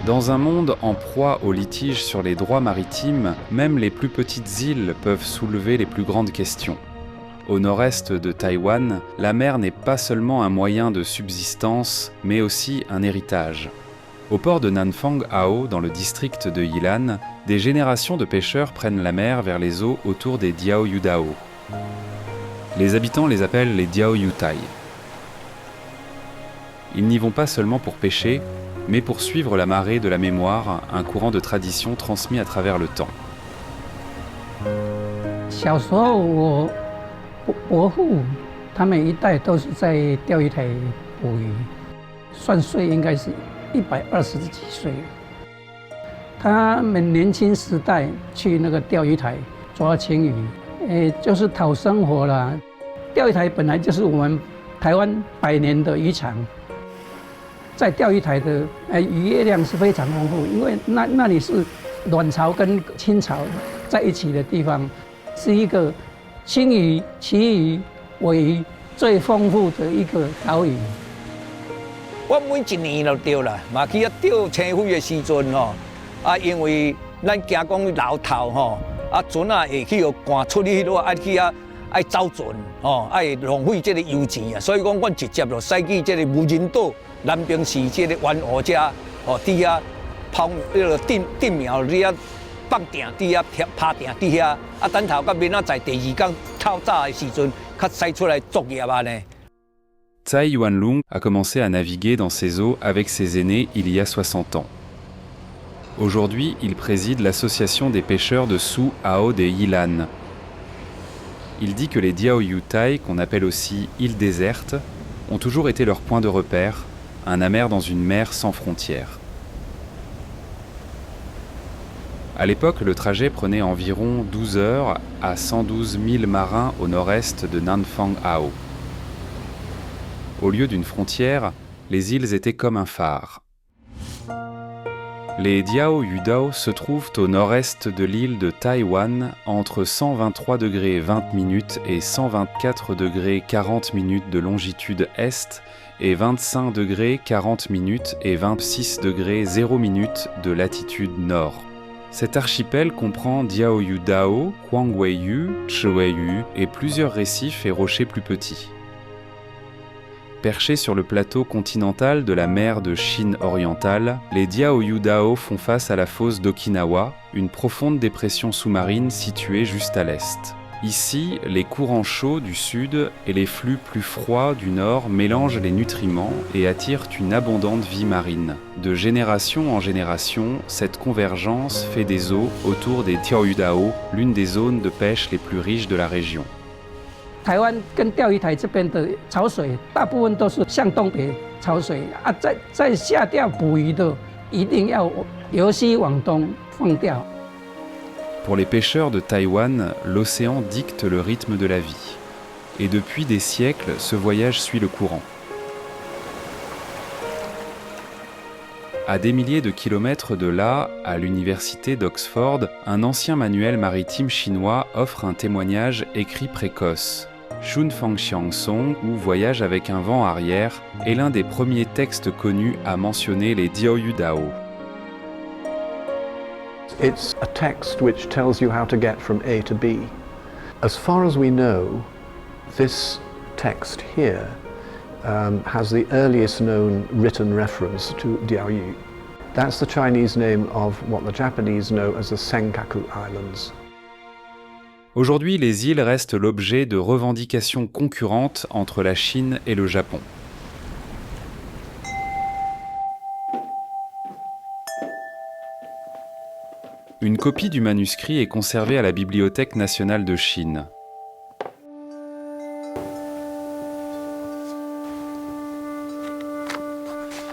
Dans un monde en proie aux litiges sur les droits maritimes, même les plus petites îles peuvent soulever les plus grandes questions. Au nord-est de Taïwan, la mer n'est pas seulement un moyen de subsistance, mais aussi un héritage. Au port de Nanfang Ao, dans le district de Yilan, des générations de pêcheurs prennent la mer vers les eaux autour des Diao Yudao. Les habitants les appellent les Diao Yutai. Ils n'y vont pas seulement pour pêcher, mais pour suivre la marée de la mémoire, un courant de tradition transmis à travers le temps. 小时候我伯父他们一代都是在钓鱼台捕鱼，算岁应该是120几岁了。他们年轻时代去那个钓鱼台抓青鱼，就是讨生活啦。钓鱼台本来就是我们台湾100年的渔场。 在钓鱼台的渔业量是非常丰富，因为那里是卵巢跟青巢在一起的地方，是一个青鱼、旗鱼、尾鱼最丰富的一个岛屿。我每一年就钓啦，嘛去钓青鱼的时阵吼，因为咱惊讲老头吼，船会去赶出去咯，去爱走船吼，会浪费这个油钱啊，所以讲阮直接就驶去这个无人岛。 南平市这个湾河遮，伫遐抛那个定苗，伫遐放定，伫遐拍定，伫遐等头到明仔载第2天透早的时阵，较驶出来作业啊呢。Tsai Yuanlong a commencé à naviguer dans ces eaux avec ses aînés il y a 60 ans. Aujourd'hui, il préside l'association des pêcheurs de Su Ao des Yilan. Il dit que les Diao Yutai, qu'on appelle aussi îles désertes, ont toujours été leur point de repère, un amer dans une mer sans frontières. À l'époque, le trajet prenait environ 12 heures à 112 000 marins au nord-est de Nanfang Ao. Au lieu d'une frontière, les îles étaient comme un phare. Les Diao Yudao se trouvent au nord-est de l'île de Taïwan, entre 123 degrés 20 minutes et 124 degrés 40 minutes de longitude est, et 25 degrés 40 minutes et 26 degrés 0 minutes de latitude nord. Cet archipel comprend Diao Yudao, Huangweiyu, Chiweiyu et plusieurs récifs et rochers plus petits. Perchés sur le plateau continental de la mer de Chine orientale, les Diao Yudao font face à la fosse d'Okinawa, une profonde dépression sous-marine située juste à l'est. Ici, les courants chauds du sud et les flux plus froids du nord mélangent les nutriments et attirent une abondante vie marine. De génération en génération, cette convergence fait des eaux autour des Diao Yudao, l'une des zones de pêche les plus riches de la région. 台湾跟钓鱼台这边的潮水，大部分都是向东北潮水在下钓捕鱼的，一定要由西往东放钓。 Pour les pêcheurs de Taïwan, l'océan dicte le rythme de la vie. Et depuis des siècles, ce voyage suit le courant. À des milliers de kilomètres de là, à l'université d'Oxford, un ancien manuel maritime chinois offre un témoignage écrit précoce. Shun Fangxiang Song, ou Voyage avec un vent arrière, est l'un des premiers textes connus à mentionner les Diao Yudao. It's a text which tells you how to get from A to B. As far as we know, this text here has the earliest known written reference to Diaoyu. That's the Chinese name of what the Japanese know as the Senkaku Islands. Aujourd'hui, les îles restent l'objet de revendications concurrentes entre la Chine et le Japon. Une copie du manuscrit est conservée à la Bibliothèque nationale de Chine.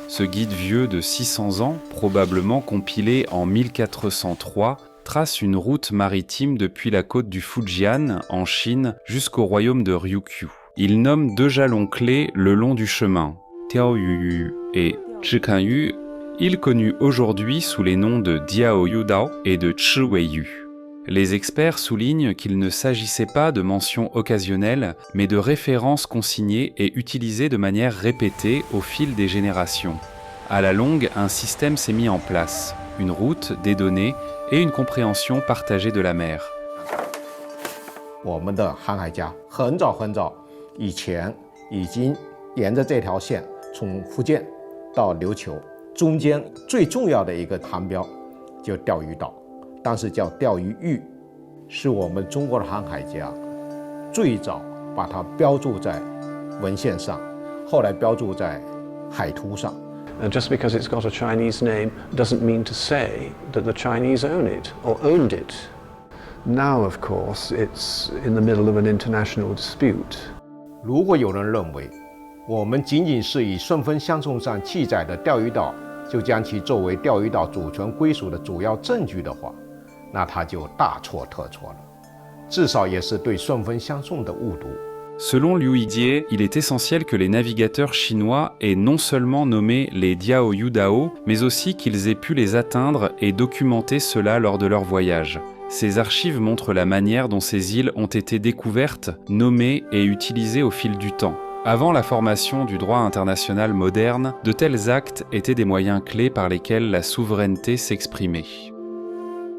Ce guide vieux de 600 ans, probablement compilé en 1403, trace une route maritime depuis la côte du Fujian, en Chine, jusqu'au royaume de Ryukyu. Il nomme 2 jalons clés le long du chemin, Diaoyu et Zhikanyu, îles connues aujourd'hui sous les noms de Diao Yudao et de Chiweiyu. Les experts soulignent qu'il ne s'agissait pas de mentions occasionnelles, mais de références consignées et utilisées de manière répétée au fil des générations. À la longue, un système s'est mis en place, une route, des données et une compréhension partagée de la mer. 我们的航海家很早以前已经沿着这条线从福建到琉球，中间最重要的一个航标就钓鱼岛，当时叫钓鱼屿，是我们中国的航海家最早把它标注在文献上，后来标注在海图上。 Just because it's got a Chinese name doesn't mean to say that the Chinese own it or owned it. Now, of course, it's in the middle of an international dispute. 如果有人认为我们仅仅是以顺丰相送上记载的钓鱼岛就将其作为钓鱼岛主权归属的主要证据的话，那他就大错特错了，至少也是对顺丰相送的误读。 Selon Liu Yidier, il est essentiel que les navigateurs chinois aient non seulement nommé les Diaoyu Dao, mais aussi qu'ils aient pu les atteindre et documenter cela lors de leur voyage. Ces archives montrent la manière dont ces îles ont été découvertes, nommées et utilisées au fil du temps. Avant la formation du droit international moderne, de tels actes étaient des moyens clés par lesquels la souveraineté s'exprimait.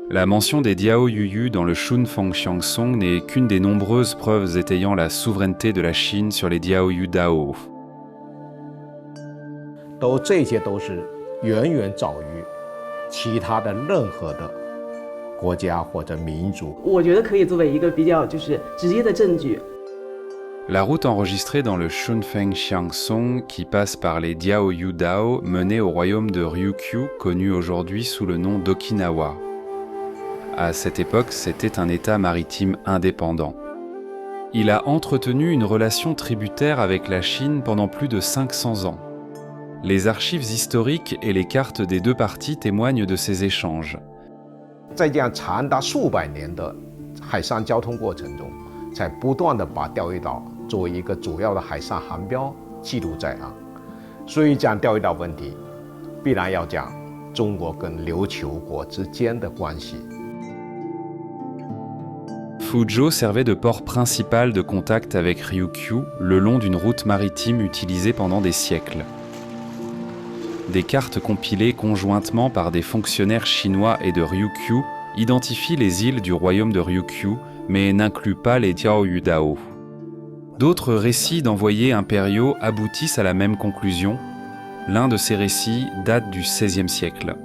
La mention des Diaoyu dans le Shunfeng Xiangsong n'est qu'une des nombreuses preuves étayant la souveraineté de la Chine sur les Diaoyu Dao. 这些都是远远早于其他的任何的国家或者民族。我觉得可以作为一个比较直接的证据。 La route enregistrée dans le Shunfeng Xiangsong, qui passe par les Diaoyu Dao, menait au royaume de Ryukyu, connu aujourd'hui sous le nom d'Okinawa. À cette époque, c'était un État maritime indépendant. Il a entretenu une relation tributaire avec la Chine pendant plus de 500 ans. Les archives historiques et les cartes des deux parties témoignent de ces échanges. 在这样长达数百年的海上交通过程中，才不断地把钓鱼岛作为一个主要的海上航标记录在案。所以讲钓鱼岛问题，必然要讲中国跟琉球国之间的关系。 Fuzhou servait de port principal de contact avec Ryukyu le long d'une route maritime utilisée pendant des siècles. Des cartes compilées conjointement par des fonctionnaires chinois et de Ryukyu identifient les îles du royaume de Ryukyu, mais n'incluent pas les Diaoyu Dao. D'autres récits d'envoyés impériaux aboutissent à la même conclusion. L'un de ces récits date du XVIe siècle.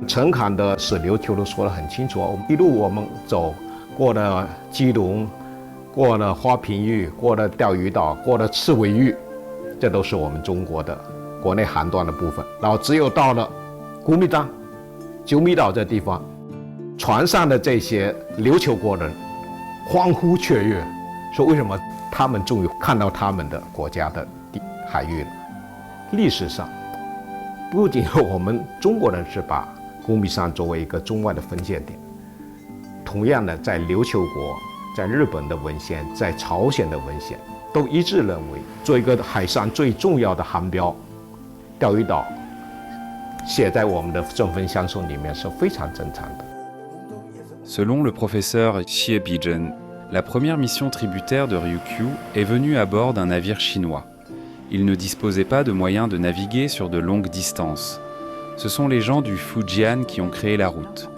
陈侃的史琉球都说得很清楚，一路我们走过了基隆，过了花瓶峪，过了钓鱼岛，过了赤尾峪，这都是我们中国的国内航段的部分。然后只有到了古米章、九米岛这地方，船上的这些琉球国人欢呼雀跃，说为什么他们终于看到他们的国家的海域了？历史上，不仅我们中国人是把古米山作为一个中外的分界点，同样的，在琉球国、在日本的文献、在朝鲜的文献，都一致认为，做一个海上最重要的航标，钓鱼岛写在我们的顺丰相送里面是非常正常的。Selon le professeur Xie Bizhen, la première mission tributaire de Ryukyu est venue à bord d'un navire chinois. Il ne disposait pas de moyens de naviguer sur de longues distances. Ce sont les gens du Fujian qui ont créé la route.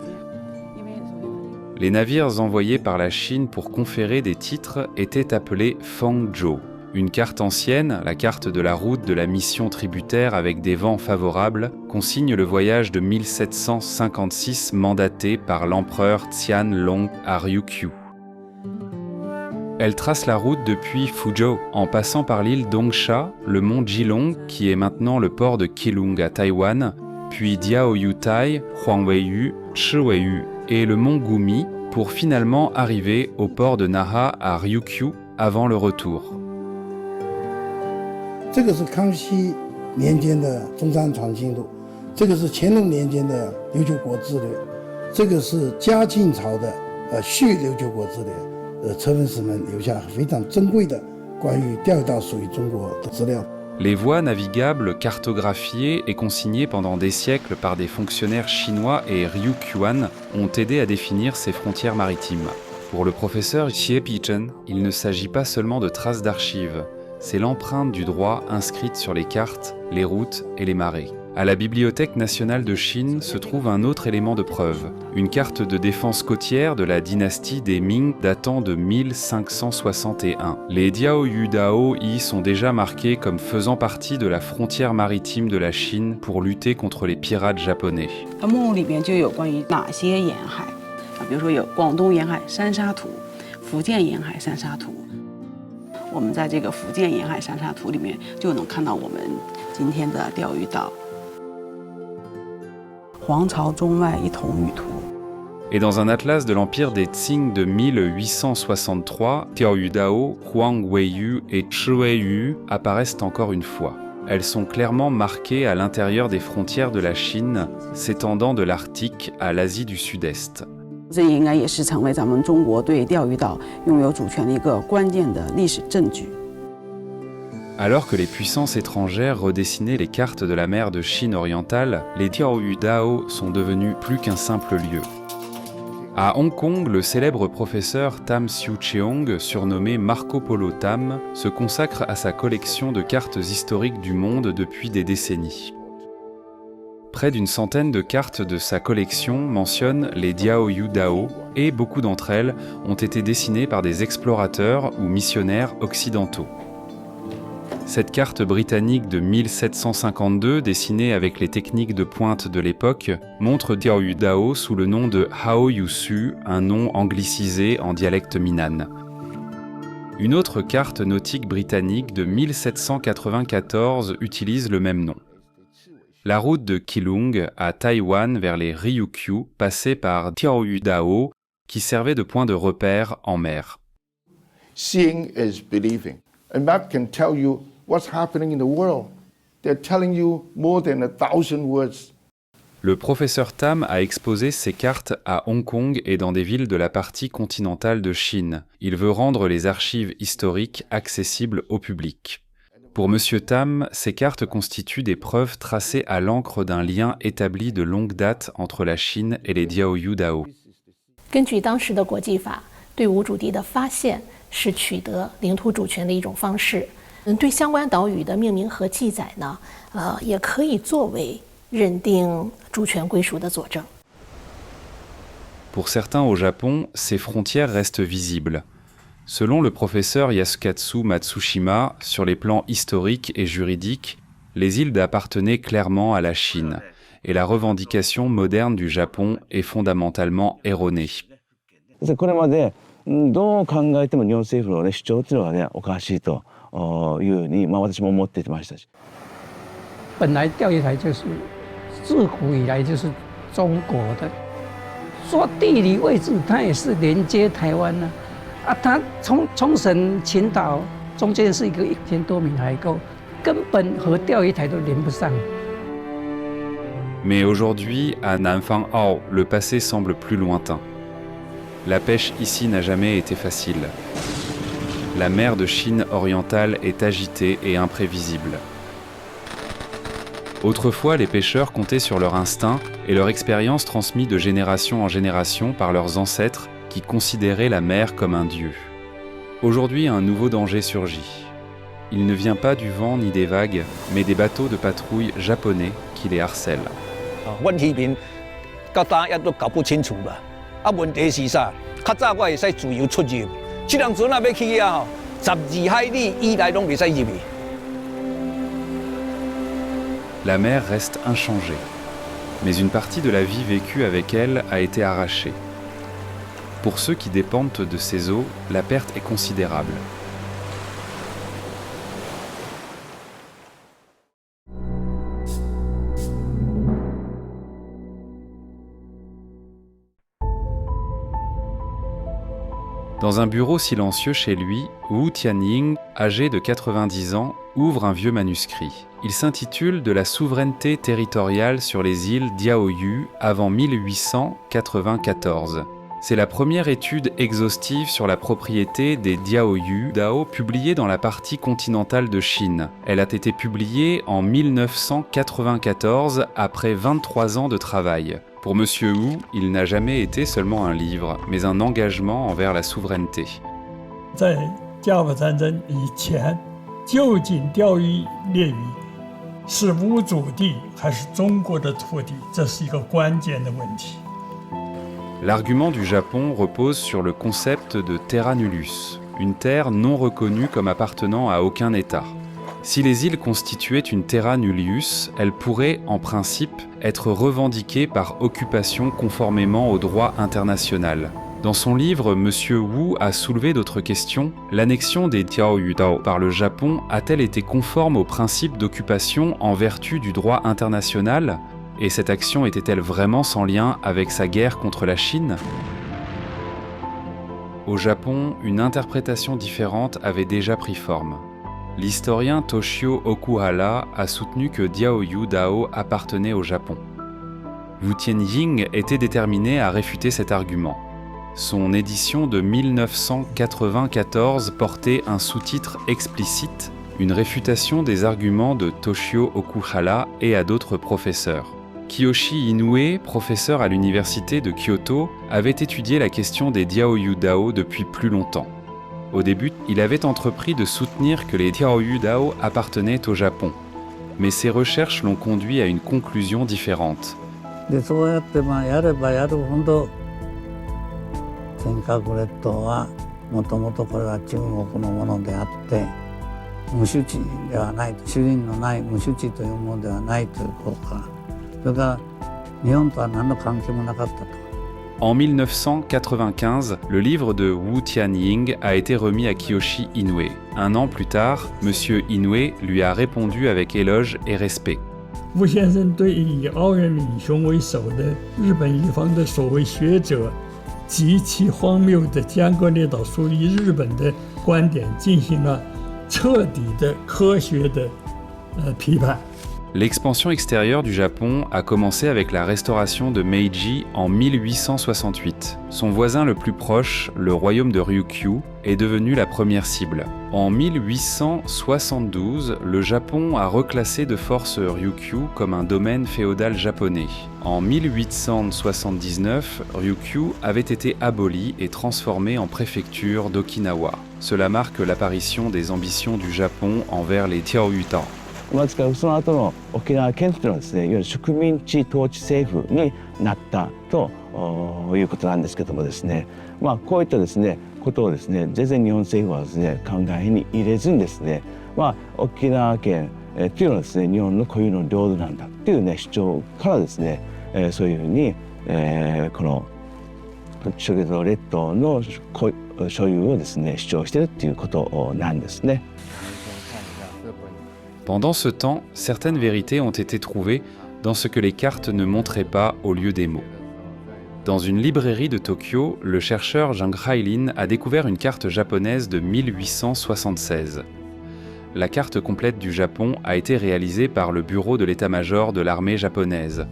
Les navires envoyés par la Chine pour conférer des titres étaient appelés Fengzhou. Une carte ancienne, la carte de la route de la mission tributaire avec des vents favorables, consigne le voyage de 1756 mandaté par l'empereur Qianlong à Ryukyu. Elle trace la route depuis Fuzhou, en passant par l'île Dongsha, le mont Jilong, qui est maintenant le port de Keelung à Taïwan, puis Diaoyutai, Huangweiyu, Chiweiyu et le mont Gumi, pour finalement arriver au port de Naha à Ryukyu avant le retour. 这个是康熙年间的中山传信录，这个是乾隆年间的琉球国志略，这个是嘉靖朝的续琉球国志略，车分使们留下非常珍贵的关于钓鱼岛属于中国的资料。 Les voies navigables cartographiées et consignées pendant des siècles par des fonctionnaires chinois et ryukyuan ont aidé à définir ces frontières maritimes. Pour le professeur Xie Bizhen, il ne s'agit pas seulement de traces d'archives. c'est l'empreinte du droit inscrite sur les cartes, les routes et les marées. À la Bibliothèque nationale de Chine se trouve un autre élément de preuve, une carte de défense côtière de la dynastie des Ming datant de 1561. Les Diaoyu Dao y sont déjà marqués comme faisant partie de la frontière maritime de la Chine pour lutter contre les pirates japonais. 目录里边就有关于哪些沿海比如说有广东沿海三沙图、福建沿海三沙图。我们在这个福建沿海三沙图里面就能看到我们今天的钓鱼岛。 皇朝中外一统语图。 Et dans un atlas de l'empire des Qing de 1863, Diaoyu Dao, Huang Weiyu et Shi Weiyu apparaissent encore une fois. Elles sont clairement marquées à l'intérieur des frontières de la Chine, s'étendant de l'Arctique à l'Asie du Sud-Est. 这应该也是成为咱们中国对钓鱼岛拥有主权的一个关键的历史证据。 Alors que les puissances étrangères redessinaient les cartes de la mer de Chine orientale, les Diaoyu Dao sont devenus plus qu'un simple lieu. À Hong Kong, le célèbre professeur Tam Siu Cheong, surnommé Marco Polo Tam, se consacre à sa collection de cartes historiques du monde depuis des décennies. Près d'une centaine de cartes de sa collection mentionnent les Diaoyu Dao, et beaucoup d'entre elles ont été dessinées par des explorateurs ou missionnaires occidentaux. Cette carte britannique de 1752, dessinée avec les techniques de pointe de l'époque, montre Diaoyu Dao sous le nom de Hao Yusu, un nom anglicisé en dialecte Minnan. Une autre carte nautique britannique de 1794 utilise le même nom. La route de Keelung à Taïwan vers les Ryukyu passait par Diaoyu Dao, qui servait de point de repère en mer. Seeing is believing. A map can tell you what's happening in the world. They're telling you more than 1,000 words. Le professeur Tam a exposé ses cartes à Hong Kong et dans des villes de la partie continentale de Chine. Il veut rendre les archives historiques accessibles au public. Pour M. Tam, ces cartes constituent des preuves tracées à l'encre d'un lien établi de longue date entre la Chine et les Diaoyu Dao. 根据当时的国际法，对无主地的发现是取得领土主权的一种方式。对相关岛屿的命名和记载呢，也可以作为认定主权归属的佐证。 Pour certains au Japon, ces frontières restent visibles. Selon le professeur Yasukatsu Matsushima, sur les plans historiques et juridiques, les îles appartenaient clairement à la Chine, et la revendication moderne du Japon est fondamentalement erronée. これまでどう考えても日本政府の主張というのはねおかしいというふうに私も思ってましたし。本来钓鱼台就是自古以来就是中国的，说地理位置它也是连接台湾呢。它冲绳、群岛中间是一个1000多名海沟，根本和钓鱼台都连不上。 Mais aujourd'hui, à Nanfang Ao, le passé semble plus lointain. La pêche ici n'a jamais été facile. La mer de Chine orientale est agitée et imprévisible. Autrefois, les pêcheurs comptaient sur leur instinct et leur expérience transmise de génération en génération par leurs ancêtres qui considéraient la mer comme un dieu. Aujourd'hui, un nouveau danger surgit. Il ne vient pas du vent ni des vagues, mais des bateaux de patrouille japonais qui les harcèlent. 我耳面到今也都搞不清楚啦。问题是啥？较早我会使自由出入，这辆船要去啊，12海里以内拢袂使入去。 La mer reste inchangée, mais une partie de la vie vécue avec elle a été arrachée. Pour ceux qui dépendent de ces eaux, la perte est considérable. Dans un bureau silencieux chez lui, Wu Tianying, âgé de 90 ans, ouvre un vieux manuscrit. Il s'intitule « De la souveraineté territoriale sur les îles Diaoyu avant 1894 ». C'est la première étude exhaustive sur la propriété des Diaoyu Dao publiée dans la partie continentale de Chine. Elle a été publiée en 1994 après 23 ans de travail. Pour M. Wu, il n'a jamais été seulement un livre, mais un engagement envers la souveraineté. 在甲午战争以前，究竟钓鱼列屿是无主地还是中国的土地，这是一个关键的问题。L'argument du Japon repose sur le concept de terra nullius, une terre non reconnue comme appartenant à aucun État. Si les îles constituaient une terra nullius, elles pourraient, en principe, être revendiquées par occupation conformément au droit international. Dans son livre, M. Wu a soulevé d'autres questions. L'annexion des Diaoyudao par le Japon a-t-elle été conforme au principe d'occupation en vertu du droit international ? Et cette action était-elle vraiment sans lien avec sa guerre contre la Chine ? Au Japon, une interprétation différente avait déjà pris forme. L'historien Toshio Okuhara a soutenu que Diaoyu-dao appartenait au Japon. Wu Tianjing était déterminé à réfuter cet argument. Son édition de 1994 portait un sous-titre explicite, une réfutation des arguments de Toshio Okuhara et à d'autres professeurs. Kiyoshi Inoue, professeur à l'université de Kyoto, avait étudié la question des Diaoyu-dao depuis plus longtemps. Au début, il avait entrepris de soutenir que les Diaoyu-dao appartenaient au Japon. Mais ses recherches l'ont conduit à une conclusion différente. 尖閣列島はもともとこれは中国のものであって無主地ではない主人のない無主地というものではないということからそれから日本とは何の関係もなかったと。En 1995, le livre de Wu Tianying a été remis à Kiyoshi Inoue. Un an plus tard, M. Inoue lui a répondu avec éloge et respect. 吴先生对以奥原敏雄为首的日本一方的所谓学者极其荒谬的江歌列岛属于日本的观点进行了彻底的科学的批判。 L'expansion extérieure du Japon a commencé avec la restauration de Meiji en 1868. Son voisin le plus proche, le royaume de Ryukyu, est devenu la première cible. En 1872, le Japon a reclassé de force Ryukyu comme un domaine féodal japonais. En 1879, Ryukyu avait été aboli et transformé en préfecture d'Okinawa. Cela marque l'apparition des ambitions du Japon envers les Diaoyudao. ですからその後の沖縄県というのはですね、いわゆる植民地統治政府になったということなんですけどもですね、こういったですねことをですね全然日本政府はですね考えに入れずにですね、沖縄県というのはですね日本の固有の領土なんだっていうね主張からですね、そういうふうに、この諸島列島の所有をですね主張しているっていうことなんですね。 Pendant ce temps, certaines vérités ont été trouvées dans ce que les cartes ne montraient pas au lieu des mots. Dans une librairie de Tokyo, le chercheur Zhang Hailin a découvert une carte japonaise de 1876. La carte complète du Japon a été réalisée par le bureau de l'état-major de l'armée japonaise.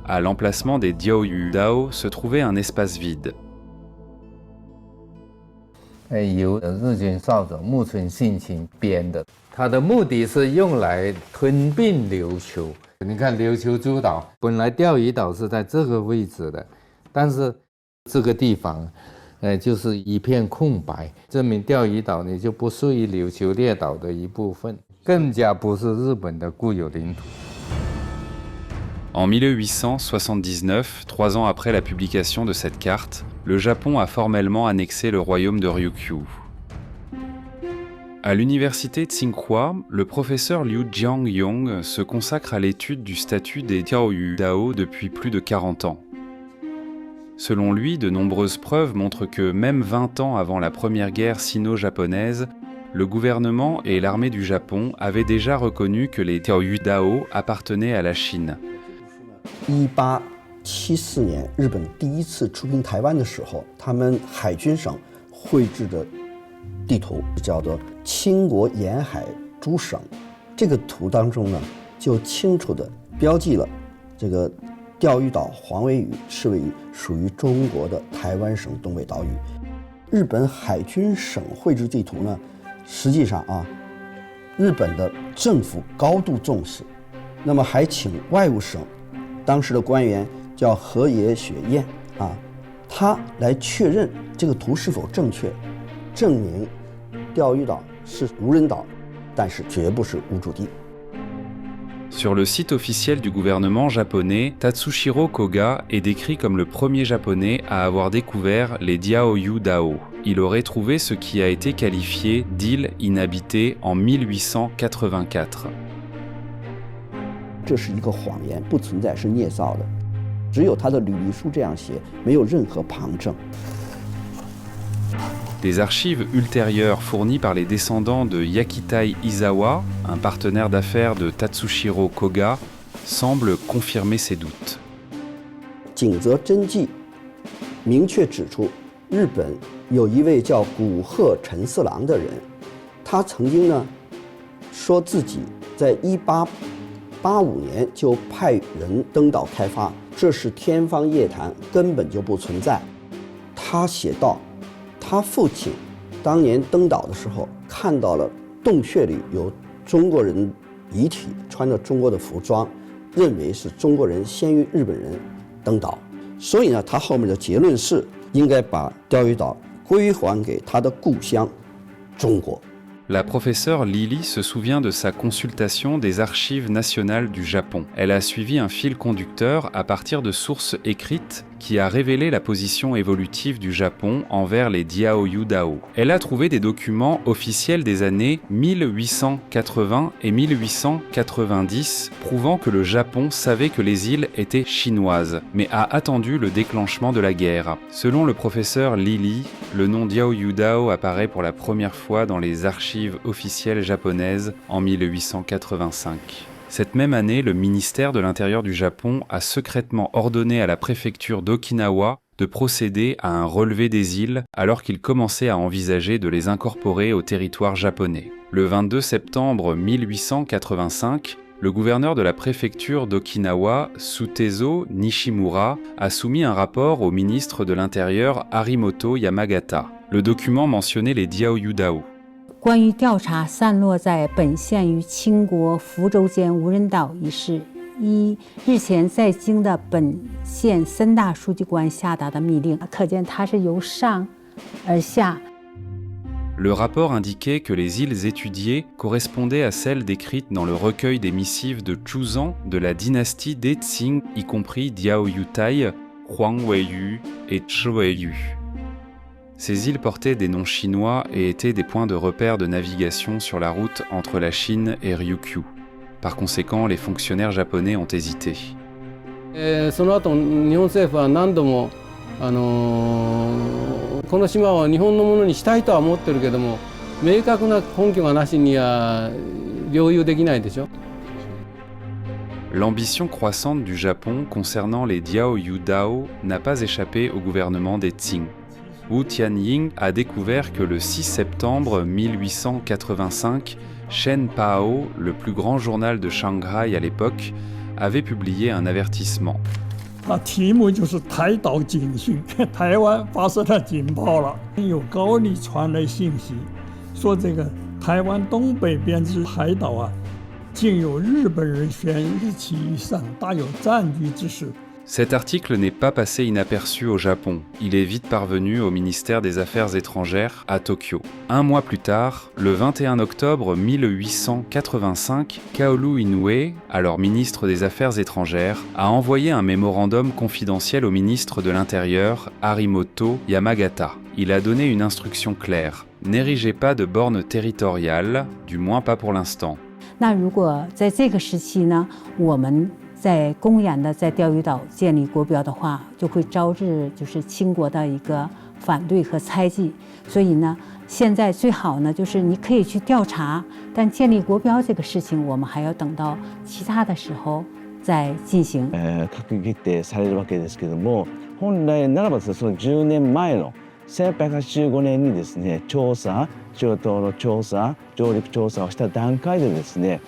À l'emplacement des Diaoyu-dao se trouvait un espace vide. 由日军少佐木村信清编的，它的目的是用来吞并琉球。你看琉球诸岛，本来钓鱼岛是在这个位置的，但是这个地方，就是一片空白，证明钓鱼岛呢就不属于琉球列岛的一部分，更加不是日本的固有领土。 En 1879, 3 ans après la publication de cette carte, le Japon a formellement annexé le royaume de Ryukyu. À l'université Tsinghua, le professeur Liu Jiangyong se consacre à l'étude du statut des Diaoyu-dao depuis plus de 40 ans. Selon lui, de nombreuses preuves montrent que même 20 ans avant la première guerre sino-japonaise, le gouvernement et l'armée du Japon avaient déjà reconnu que les Diaoyu-dao appartenaient à la Chine. 1874年，日本第一次出兵台湾的时候，他们海军省绘制的地图叫做《清国沿海诸省》。这个图当中呢，就清楚地标记了这个钓鱼岛、黄尾屿、赤尾屿属于中国的台湾省东北岛屿。日本海军省绘制地图呢，实际上日本的政府高度重视，那么还请外务省。 当时的官员叫河野雪彦他来确认这个图是否正确，证明钓鱼岛是无人岛，但是绝不是无主地。 Sur le site officiel du gouvernement japonais, Tatsushiro Koga est décrit comme le premier japonais à avoir découvert les Diaoyu Dao. Il aurait trouvé ce qui a été qualifié d'île inhabitée en 1884. 这是一个谎言，不存在，是捏造的。只有他的履历书这样写，没有任何旁证。 Des archives ultérieures fournies par les descendants de Yakitai Izawa, un partenaire d'affaires de Tatsushiro Koga, semblent confirmer ces doutes. 井泽真纪明确指出，日本有一位叫古贺陈四郎的人，他曾经呢说自己在1885年就派人登岛开发，这是天方夜谭，根本就不存在。他写道。 他父亲当年登岛的时候，看到了洞穴里有中国人遗体，穿着中国的服装，认为是中国人先于日本人登岛。所以呢，他后面的结论是应该把钓鱼岛归还给他的故乡中国。 La professeure Lily se souvient de sa consultation des archives nationales du Japon. Elle a suivi un fil conducteur à partir de sources écrites qui a révélé la position évolutive du Japon envers les Diaoyu Dao. Elle a trouvé des documents officiels des années 1880 et 1890 prouvant que le Japon savait que les îles étaient chinoises, mais a attendu le déclenchement de la guerre. Selon le professeur Lily, le nom Diaoyu Dao apparaît pour la première fois dans les archives officielles japonaises en 1885. Cette même année, le ministère de l'Intérieur du Japon a secrètement ordonné à la préfecture d'Okinawa de procéder à un relevé des îles alors qu'il commençait à envisager de les incorporer au territoire japonais. Le 22 septembre 1885, le gouverneur de la préfecture d'Okinawa, Sutezo Nishimura, a soumis un rapport au ministre de l'Intérieur Harimoto Yamagata. Le document mentionnait les Diaoyu Dao. 关于调查散落在本县与清国福州间无人岛一事，依日前在京的本县3大书记官下达的密令，可见它是由上而下。 Le rapport indiquait que les îles étudiées correspondaient à celles décrites dans le recueil des missives de Chuzan de la dynastie des Qing, y compris Diaoyutai, Huangweiyu et Chweiyu. Ces îles portaient des noms chinois et étaient des points de repère de navigation sur la route entre la Chine et Ryukyu. Par conséquent, les fonctionnaires japonais ont hésité. その後、日本政府は何度もこの島を日本のものにしたいとは思ってるけども、明確な根拠がなしには領有できないでしょ。 L'ambition croissante du Japon concernant les Diaoyu Dao n'a pas échappé au gouvernement des Qing. Wu Tianying a découvert que le 6 septembre 1885, Shen Pao, le plus grand journal de Shanghai à l'époque, avait publié un avertissement. 它题目就是台岛警讯，台湾发射了警报了。有高丽传来信息，说这个台湾东北边之海岛啊，竟有日本人悬日期以上，大有占据之势。 Cet article n'est pas passé inaperçu au Japon. Il est vite parvenu au ministère des Affaires étrangères à Tokyo. Un mois plus tard, le 21 octobre 1885, Kaoru Inoue, alors ministre des Affaires étrangères, a envoyé un mémorandum confidentiel au ministre de l'Intérieur, Harimoto Yamagata. Il a donné une instruction claire. N'érigez pas de bornes territoriales, du moins pas pour l'instant. 那如果在这个时期呢，我们 在公然的在钓鱼岛建立国标的话，就会招致就是清国的一个反对和猜忌。所以呢，现在最好呢，就是你可以去调查，但建立国标这个事情，我们还要等到其他的时候再进行。閣議決定されるわけですけども、本来ならばその10年前の1885年にですね、中東の調査、上陸調査をした段階でですね。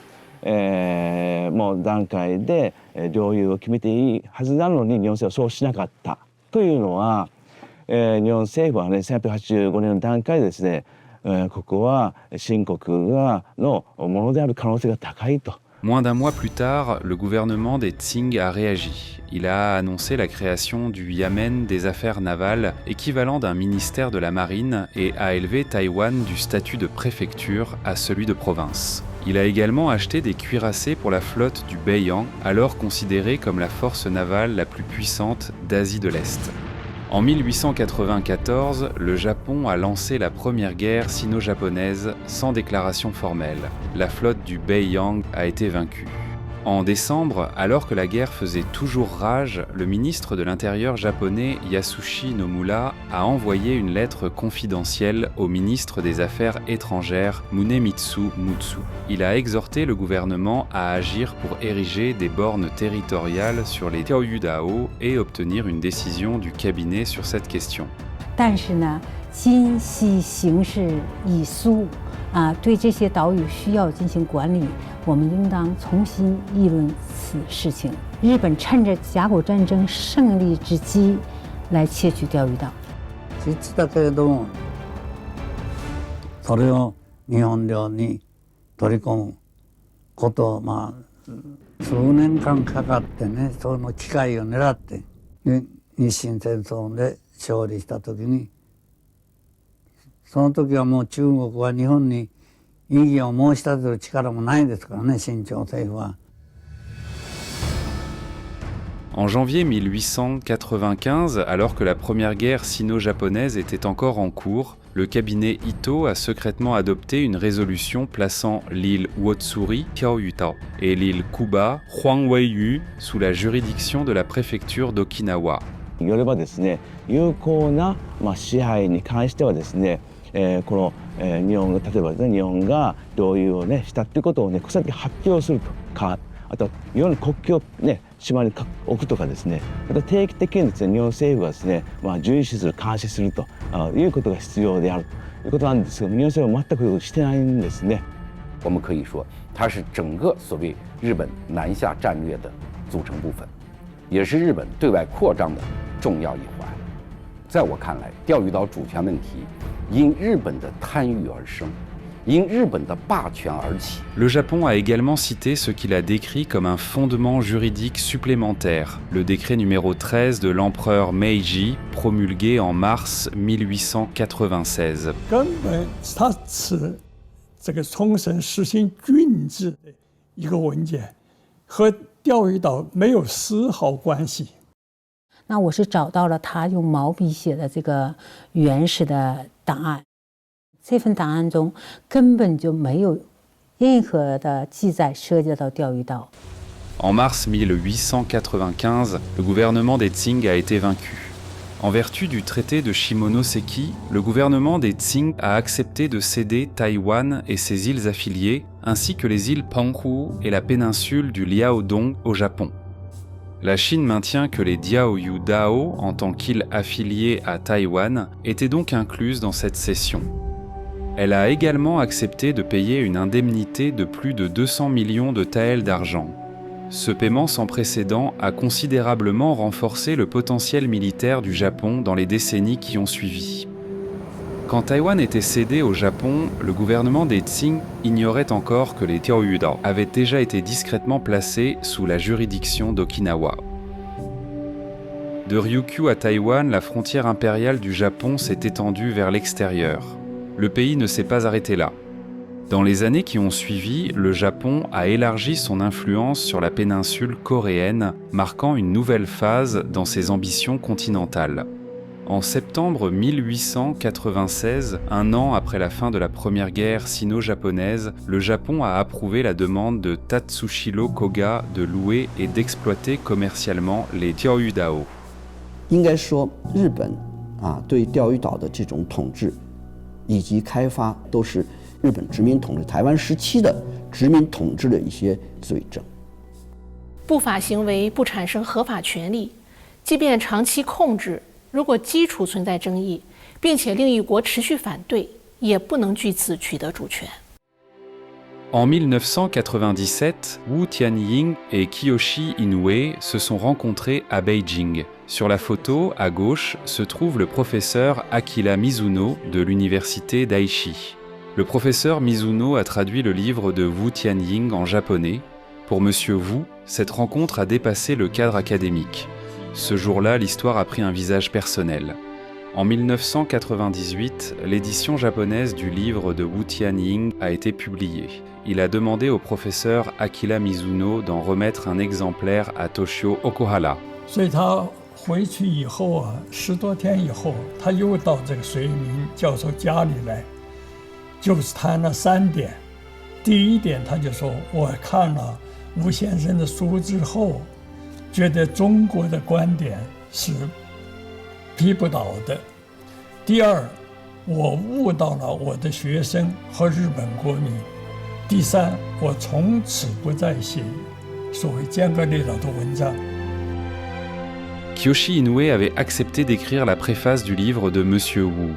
もう段階で領有を決めていいはずなのに日本政府はそうしなかったというのは、日本政府はね1885年の段階でですね、ここは清国のものである可能性が高いと Moins d'un mois plus tard, le gouvernement des Qing a réagi. Il a annoncé la création du Yamen des affaires navales, équivalent d'un ministère de la marine, et a élevé Taïwan du statut de préfecture à celui de province. Il a également acheté des cuirassés pour la flotte du Beiyang, alors considérée comme la force navale la plus puissante d'Asie de l'Est. En 1894, le Japon a lancé la première guerre sino-japonaise sans déclaration formelle. La flotte du Beiyang a été vaincue. En décembre, alors que la guerre faisait toujours rage, le ministre de l'Intérieur japonais Yasushi Nomura a envoyé une lettre confidentielle au ministre des Affaires étrangères Munemitsu Mutsu. Il a exhorté le gouvernement à agir pour ériger des bornes territoriales sur les Diaoyudao et obtenir une décision du cabinet sur cette question. 但是呢，今夕形势已苏，对这些岛屿需要进行管理，我们应当重新议论此事情。日本趁着甲午战争胜利之机，来窃取钓鱼岛。実だけれども、それを日本領に取り込むことを数年間かかってね、その機会を狙って日清戦争で勝利した時に、その時はもう中国は日本に異議を申し立てる力もないですからね、清朝政府は。En janvier 1895, alors que la première guerre sino-japonaise était encore en cours, le cabinet Ito a secrètement adopté une résolution plaçant l'île Wotsuri, Diaoyutao, et l'île Kuba, Huangweiyu, sous la juridiction de la préfecture d'Okinawa. よればですね、有効な支配に関してはですね、この日本が例えばですね、日本が領有をねしたっていうことをね、こさき発表するとか、あといろんな国境をね島に置くとかですね、また定期的にですね日本政府がですね、遵守する監視するということが必要であるということなんですけど、日本政府は全くしてないんですね。我们可以说，它是整个所谓日本南下战略的组成部分，也是日本对外扩张的重要一环。在我看来，钓鱼岛主权问题因日本的贪欲而生，因日本的霸权而起。Le Japon a également cité ce qu'il a décrit comme un fondement juridique supplémentaire, le décret numéro 13 de l'empereur Meiji, promulgué en mars 1896. 根本它是这个冲绳实行郡治的一个文件，和钓鱼岛没有丝毫关系。那我是找到了他用毛笔写的这个原始的档案，这份档案中根本就没有任何的记载涉及到钓鱼岛。En mars 1895, le gouvernement des Qing a été vaincu. En vertu du traité de Shimonoseki, le gouvernement des Qing a accepté de céder Taïwan et ses îles affiliées, ainsi que les îles Penghu et la péninsule du Liaodong au Japon. La Chine maintient que les Diaoyudao, en tant qu'îles affiliées à Taïwan, étaient donc incluses dans cette cession. Elle a également accepté de payer une indemnité de plus de 200 millions de taels d'argent. Ce paiement sans précédent a considérablement renforcé le potentiel militaire du Japon dans les décennies qui ont suivi. Quand Taïwan était cédé au Japon, le gouvernement des Qing ignorait encore que les Diaoyudao avaient déjà été discrètement placés sous la juridiction d'Okinawa. De Ryukyu à Taïwan, la frontière impériale du Japon s'est étendue vers l'extérieur. Le pays ne s'est pas arrêté là. Dans les années qui ont suivi, le Japon a élargi son influence sur la péninsule coréenne, marquant une nouvelle phase dans ses ambitions continentales. En septembre 1896, un an après la fin de la première guerre sino-japonaise, le Japon a approuvé la demande de Tatsushiro Koga de louer et d'exploiter commercialement les Diaoyudao. 应该说，日本对钓鱼岛的这种统治以及开发，都是日本殖民统治台湾时期的殖民统治的一些罪证。不法行为不产生合法权利，即便长期控制。如果基础存在争议，并且另一国持续反对，也不能据此取得主权。En 1997, Wu Tianying et Kiyoshi Inoue se sont rencontrés à Beijing. Sur la photo, à gauche, se trouve le professeur Akira Mizuno de l'université d'Aichi. Le professeur Mizuno a traduit le livre de Wu Tianying en japonais. Pour M. Wu, cette rencontre a dépassé le cadre académique. Ce jour-là, l'histoire a pris un visage personnel. En 1998, l'édition japonaise du livre de Wu Tianying a été publiée. Il a demandé au professeur Akira Mizuno d'en remettre un exemplaire à Toshio Okuhara. 所以他回去以后啊，10多天以后，他又到这个水明教授家里来，就是谈了3点。第一点，他就说，我看了吴先生的书之后，觉得中国的观点是逼不倒的。第二，我悟到了我的学生和日本国民。第三，我从此不再写所谓江歌列岛的文章。 Kiyoshi Inoue avait accepté d'écrire la préface du livre de M. Wu,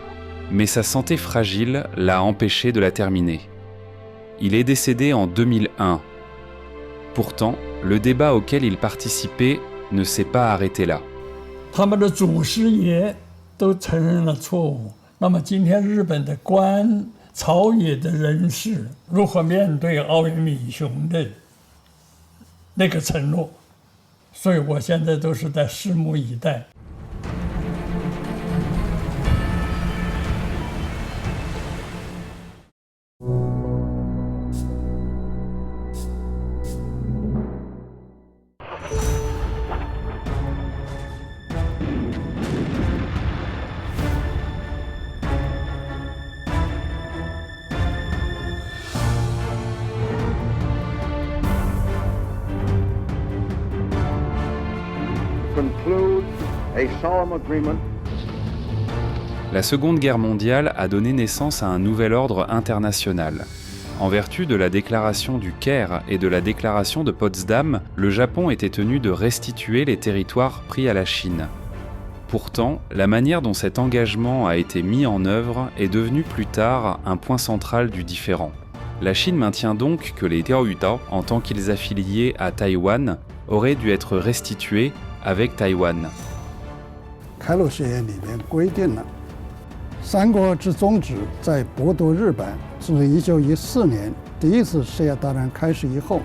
mais sa santé fragile l'a empêché de la terminer. Il est décédé en 2001. Pourtant, le débat auquel il participait ne s'est pas arrêté là. 他们的祖师爷都承认了错误，那么今天日本的朝野的人士如何面对奥原敏雄的那个承诺？所以我现在都是在拭目以待。La Seconde Guerre mondiale a donné naissance à un nouvel ordre international. En vertu de la déclaration du Caire et de la déclaration de Potsdam, le Japon était tenu de restituer les territoires pris à la Chine. Pourtant, la manière dont cet engagement a été mis en œuvre est devenue plus tard un point central du différend. La Chine maintient donc que les Diaoyuta, en tant qu'ils affiliés à Taïwan, auraient dû être restitués avec Taïwan. 开罗宣言里面规定了，三国之宗旨在剥夺日本自1914年第一次世界大战开始以后，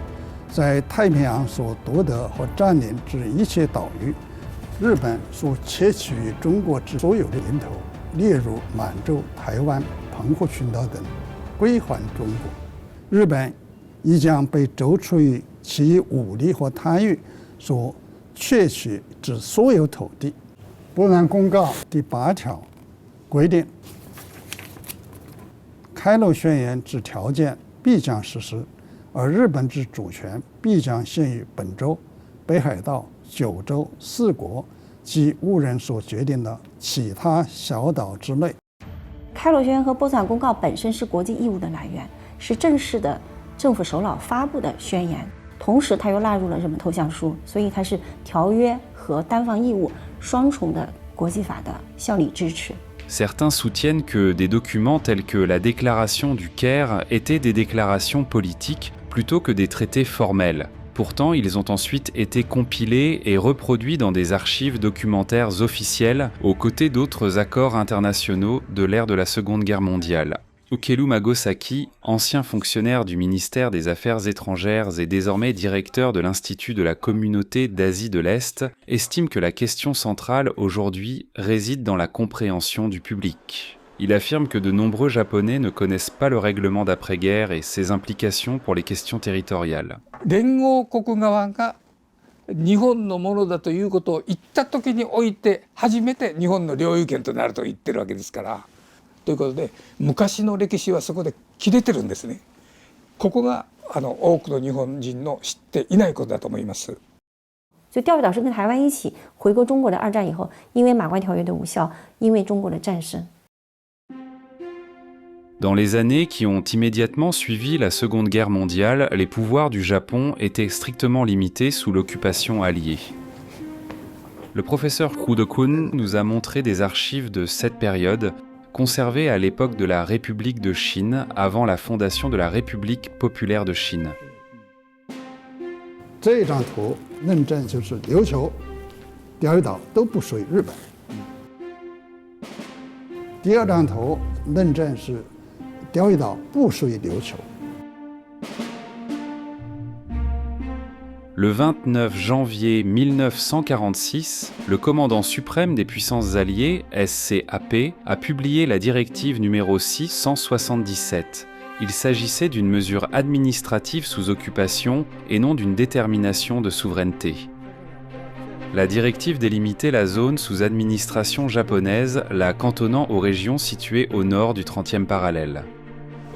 在太平洋所夺得和占领之一切岛屿，日本所窃取于中国之所有的领土，列入满洲、台湾、澎湖群岛等，归还中国。日本亦将被逐出于其武力和贪欲所窃取之所有土地。波兰公告第8条规定，开罗宣言之条件必将实施，而日本之主权必将限于本州、北海道、九州4国及无人所决定的其他小岛之内。开罗宣言和波茨坦公告本身是国际义务的来源，是正式的政府首脑发布的宣言，同时它又纳入了日本投降书，所以它是条约和单方义务双重的国际法的效力支持。Certains soutiennent que des documents tels que la déclaration du Caire étaient des déclarations politiques plutôt que des traités formels. Pourtant, ils ont ensuite été compilés et reproduits dans des archives documentaires officielles aux côtés d'autres accords internationaux de l'ère de la Seconde Guerre mondiale. Ukelu Magosaki, ancien fonctionnaire du ministère des Affaires étrangères et désormais directeur de l'Institut de la Communauté d'Asie de l'Est, estime que la question centrale aujourd'hui réside dans la compréhension du public. Il affirme que de nombreux Japonais ne connaissent pas le règlement d'après-guerre et ses implications pour les questions territoriales. 連合国側が日本のものだということを言った時において初めて日本の領有権となると言ってるわけですから。ということで昔の歴史はそこで切れてるんですね。ここが多くの日本人の知っていないことだと思います。所以钓鱼岛是跟台湾一起回归中国的2战以后，因为马关条约的无效，因为中国的战胜。Dans les années qui ont immédiatement suivi la Seconde Guerre mondiale, les pouvoirs du Japon étaient strictement limités sous l'occupation alliée. Le professeur Kudo-kun nous a montré des archives de cette période conservées à l'époque de la République de Chine, avant la fondation de la République populaire de Chine. 这张图认证就是琉球、钓鱼岛都不属于日本。第二张图认证是钓鱼岛不属于琉球。Le 29 janvier 1946, le commandant suprême des puissances alliées, SCAP, a publié la directive numéro 677. Il s'agissait d'une mesure administrative sous occupation et non d'une détermination de souveraineté. La directive délimitait la zone sous administration japonaise, la cantonnant aux régions situées au nord du 30e parallèle.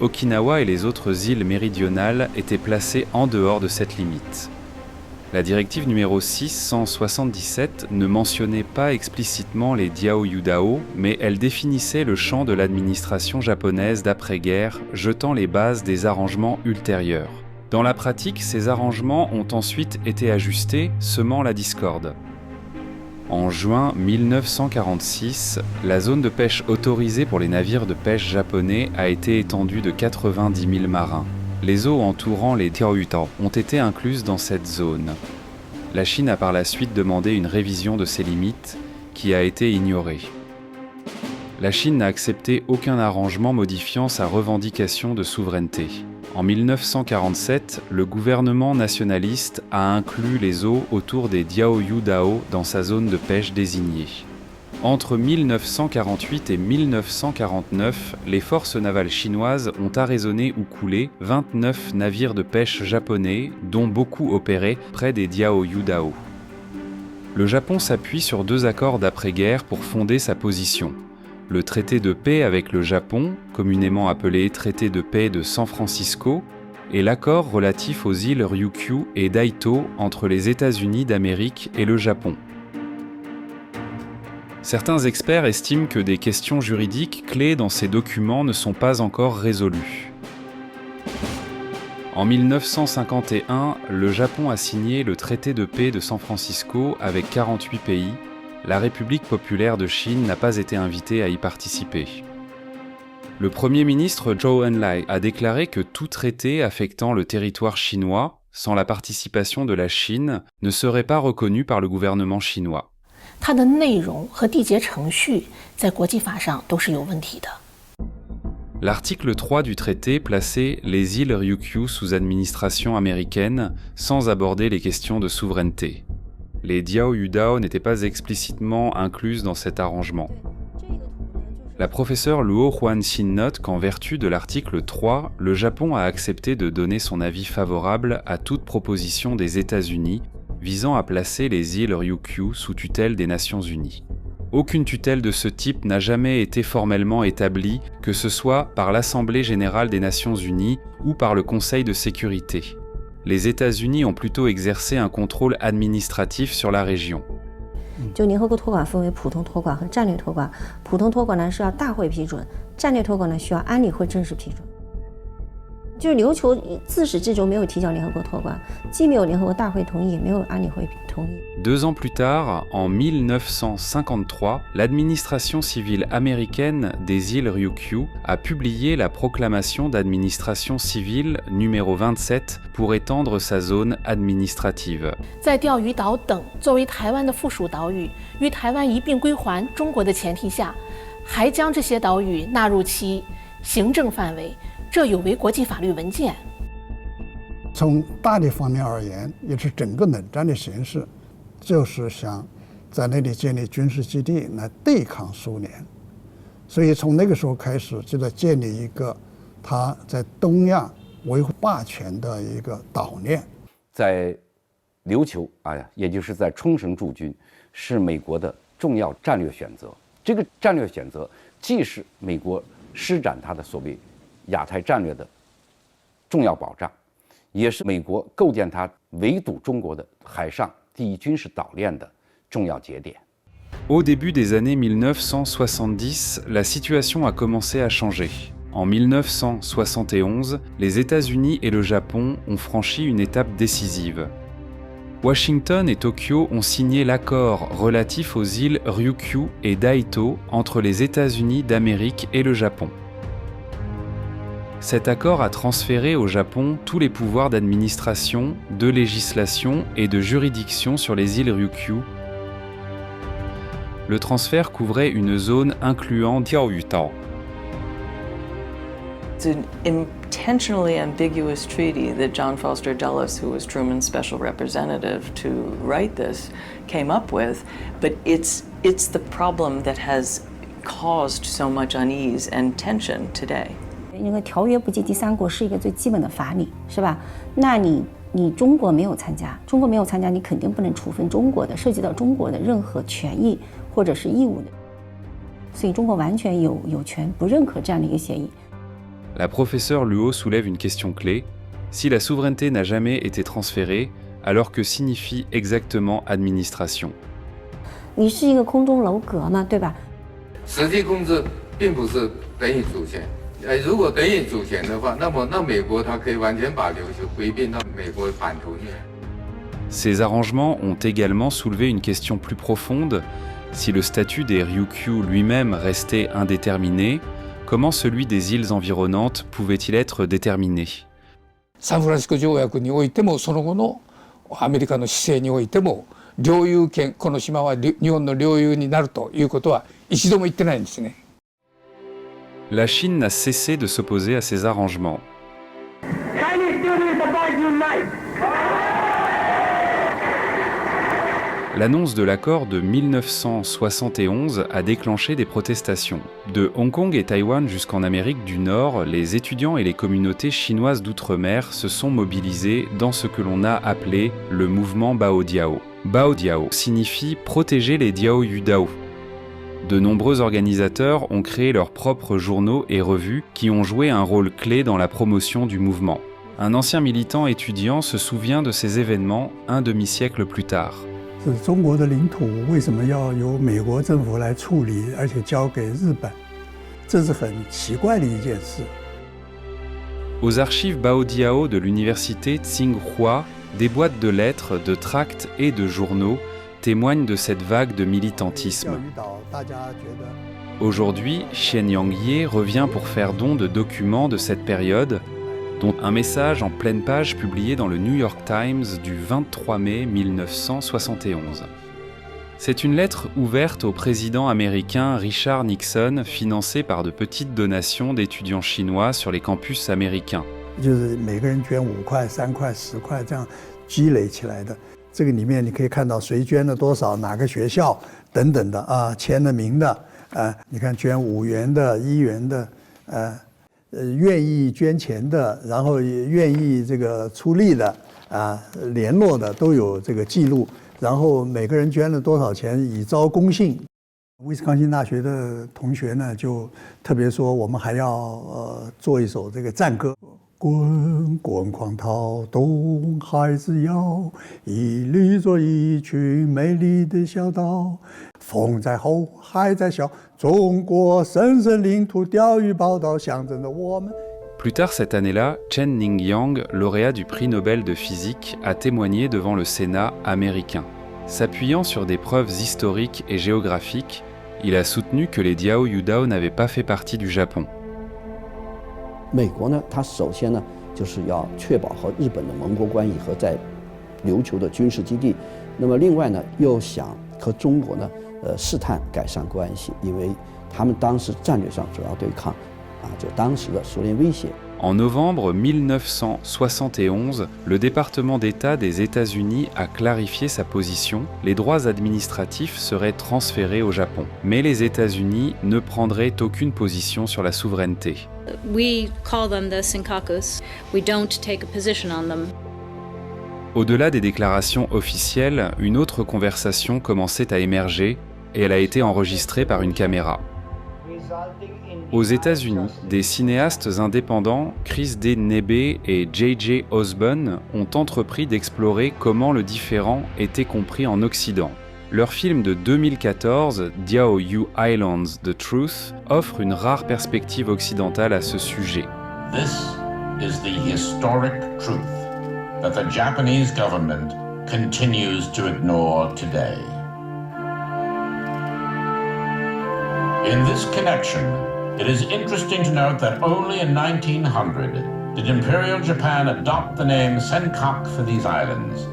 Okinawa et les autres îles méridionales étaient placées en dehors de cette limite. La directive numéro 677 ne mentionnait pas explicitement les Diaoyudao, mais elle définissait le champ de l'administration japonaise d'après-guerre, jetant les bases des arrangements ultérieurs. Dans la pratique, ces arrangements ont ensuite été ajustés, semant la discorde. En juin 1946, la zone de pêche autorisée pour les navires de pêche japonais a été étendue de 90 000 marins. Les eaux entourant les Diaoyudao ont été incluses dans cette zone. La Chine a par la suite demandé une révision de ces limites, qui a été ignorée. La Chine n'a accepté aucun arrangement modifiant sa revendication de souveraineté. En 1947, le gouvernement nationaliste a inclus les eaux autour des Diaoyudao dans sa zone de pêche désignée. Entre 1948 et 1949, les forces navales chinoises ont arraisonné ou coulé 29 navires de pêche japonais, dont beaucoup opéraient près des Diaoyudao. Le Japon s'appuie sur 2 accords d'après-guerre pour fonder sa position. Le traité de paix avec le Japon, communément appelé traité de paix de San Francisco, et l'accord relatif aux îles Ryukyu et Daito entre les États-Unis d'Amérique et le Japon. Certains experts estiment que des questions juridiques clés dans ces documents ne sont pas encore résolues. En 1951, le Japon a signé le traité de paix de San Francisco avec 48 pays. La République populaire de Chine n'a pas été invitée à y participer. Le Premier ministre Zhou Enlai a déclaré que tout traité affectant le territoire chinois, sans la participation de la Chine, ne serait pas reconnu par le gouvernement chinois. 它的内容和缔结程序在国际法上都是有问题的。 L'article 3 du traité plaçait les îles Ryukyu sous administration américaine sans aborder les questions de souveraineté. Les Diaoyudao n'étaient pas explicitement incluses dans cet arrangement. La professeure Luo Huanxin note qu'en vertu de l'article 3, le Japon a accepté de donner son avis favorable à toute proposition des États-Unis visant à placer les îles Ryukyu sous tutelle des Nations Unies. Aucune tutelle de ce type n'a jamais été formellement établie, que ce soit par l'Assemblée générale des Nations Unies ou par le Conseil de sécurité. Les États-Unis ont plutôt exercé un contrôle administratif sur la région. 就联合国托管分为普通托管和战略托管，普通托管呢是要大会批准，战略托管呢需要安理会正式批准。就是琉球自始至终没有提交联合国托管，既没有联合国大会同意，也没有安理会同意。2 ans plus tard, en 1953, l'administration civile américaine des îles Ryukyu a publié la proclamation d'administration civile numéro 27 pour étendre sa zone administrative. 在钓鱼岛等作为台湾的附属岛屿与台湾一并归还中国的前提下，还将这些岛屿纳入其行政范围。 这有违国际法律文件。从大的方面而言，也是整个冷战的形势，就是想在那里建立军事基地来对抗苏联。所以从那个时候开始，就在建立一个他在东亚维护霸权的一个岛链。在琉球也就是在冲绳驻军，是美国的重要战略选择。这个战略选择既是美国施展它的所谓 亚太战略的重要保障，也是美国构建它围堵中国的海上第一军事岛链的重要节点。 Au début des années 1970, la situation a commencé à changer. En 1971, les États-Unis et le Japon ont franchi une étape décisive. Washington et Tokyo ont signé l'accord relatif aux îles Ryukyu et Daito entre les États-Unis d'Amérique et le Japon. Cet accord a transféré au Japon tous les pouvoirs d'administration, de législation et de juridiction sur les îles Ryukyu. Le transfert couvrait une zone incluant Diaoyudao. It's an intentionally ambiguous treaty that John Foster Dulles, who was Truman's special representative to write this, came up with, but it's the problem that has caused so much unease and tension today. 那个条约不计第三国是一个最基本的法理，是吧？那你中国没有参加，你肯定不能处分中国的涉及到中国的任何权益或者是义务的，所以中国完全有权不认可这样的一个协议。La professeure Luo soulève une question clé. Si la souveraineté n'a jamais été transférée, alors que signifie exactement administration? 你是一个空中楼阁嘛，对吧？实际控制并不是等于主权。如果等于主权的话，那美国它可以完全把琉球归并到美国版图去。Ces arrangements ont également soulevé une question plus profonde. Si le statut des Ryukyu lui-même restait indéterminé, comment celui des îles environnantes pouvait-il être déterminé? サンフランシスコ条約においてもその後のアメリカの姿勢においても領有権この島は日本の領有になるということは一度も言ってないんですね。La Chine n'a cessé de s'opposer à ces arrangements. L'annonce de l'accord de 1971 a déclenché des protestations. De Hong Kong et Taïwan jusqu'en Amérique du Nord, les étudiants et les communautés chinoises d'outre-mer se sont mobilisés dans ce que l'on a appelé le mouvement Baodiao. Baodiao signifie protéger les Diaoyu Dao. De nombreux organisateurs ont créé leurs propres journaux et revues qui ont joué un rôle clé dans la promotion du mouvement. Un ancien militant étudiant se souvient de ces événements un demi-siècle plus tard. 是中国的领土为什么要由美国政府来处理，而且交给日本？这是很奇怪的一件事。Aux archives Baodiao de l'université Tsinghua, des boîtes de lettres, de tracts et de journaux témoignent de cette vague de militantisme. Aujourd'hui, Chen Yangye revient pour faire don de documents de cette période, dont un message en pleine page publié dans le New York Times du 23 mai 1971. C'est une lettre ouverte au président américain Richard Nixon, financée par de petites donations d'étudiants chinois sur les campus américains. 就是每个人捐5块、3块、10块这样积累起来的。这个里面你可以看到谁捐了多少，哪个学校等等的啊，签了名的你看捐5元的、1元的，愿意捐钱的，然后愿意这个出力的联络的都有这个记录，然后每个人捐了多少钱，以昭公信。威斯康星大学的同学呢，就特别说我们还要做一首这个战歌。滚滚狂涛东海之遥，屹立着一群美丽的小岛。风在吼，海在啸，中国神圣领土钓鱼宝岛，象征着我们。Plus tard cette année-là, Chen Ningyang, lauréat du prix Nobel de physique, a témoigné devant le Sénat américain. S'appuyant sur des preuves historiques et géographiques, il a soutenu que les Diaoyu Dao n'avaient pas fait partie du Japon. 美国呢，它首先呢就是要确保和日本的盟国关系和在琉球的军事基地，那么另外呢又想和中国呢试探改善关系，因为他们当时战略上主要对抗就当时的苏联威胁。En novembre 1971, le département d'État des États-Unis a clarifié sa position. Les droits administratifs seraient transférés au Japon, mais les États-Unis ne prendraient aucune position sur la souveraineté. We call them the Senkakus. We don't take a position on them. Au-delà des déclarations officielles, une autre conversation commençait à émerger et elle a été enregistrée par une caméra. Aux États-Unis, des cinéastes indépendants, Chris D. Nebe et J.J. Osborne, ont entrepris d'explorer comment le différent était compris en Occident. Leur film de 2014, Diaoyu Islands: The Truth, offre une rare perspective occidentale à ce sujet. This is the historic truth that the Japanese government continues to ignore today. In this connection, it is interesting to note that only in 1900 did Imperial Japan adopt the name Senkaku for these islands,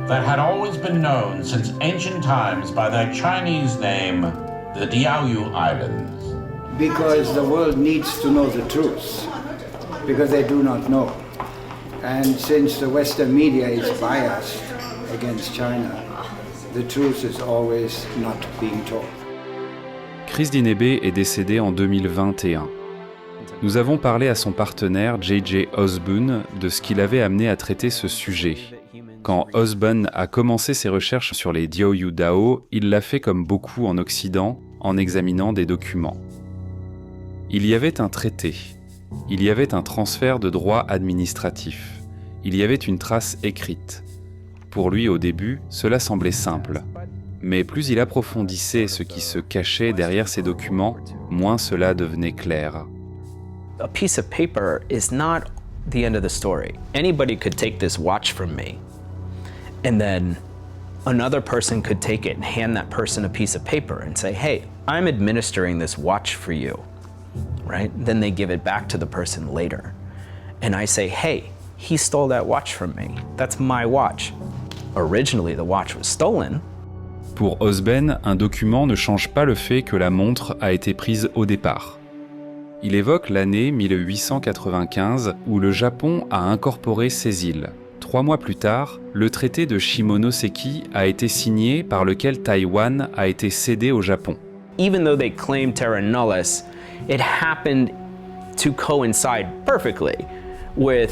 that had always been known since ancient times by their Chinese name, the Diaoyu Islands. Because the world needs to know the truth. because they do not know. And since the Western media is biased against China, the truth is always not being told. Chris Dinebe est décédé en 2021. Nous avons parlé à son partenaire J.J. Osborne de ce qui l'avait amené à traiter ce sujet. Quand Osborne a commencé ses recherches sur les Diaoyu Dao, il l'a fait comme beaucoup en Occident, en examinant des documents. Il y avait un traité, il y avait un transfert de droit administratif, il y avait une trace écrite. Pour lui, au début, cela semblait simple. Mais plus il approfondissait ce qui se cachait derrière ces documents, moins cela devenait clair. A piece of paper is not the end of the story. Anybody could take this watch from me, and then another person could take it and hand that person a piece of paper and say, hey, I'm administering this watch for you, right? Then they give it back to the person later. And I say, hey, he stole that watch from me. That's my watch. Originally, the watch was stolen. Pour Osborne, un document ne change pas le fait que la montre a été prise au départ. Il évoque l'année 1895 où le Japon a incorporé ces îles. 3 mois plus tard, le traité de Shimonoseki a été signé par lequel Taïwan a été cédé au Japon. Even though they claimed terra nullius, it happened to coincide perfectly with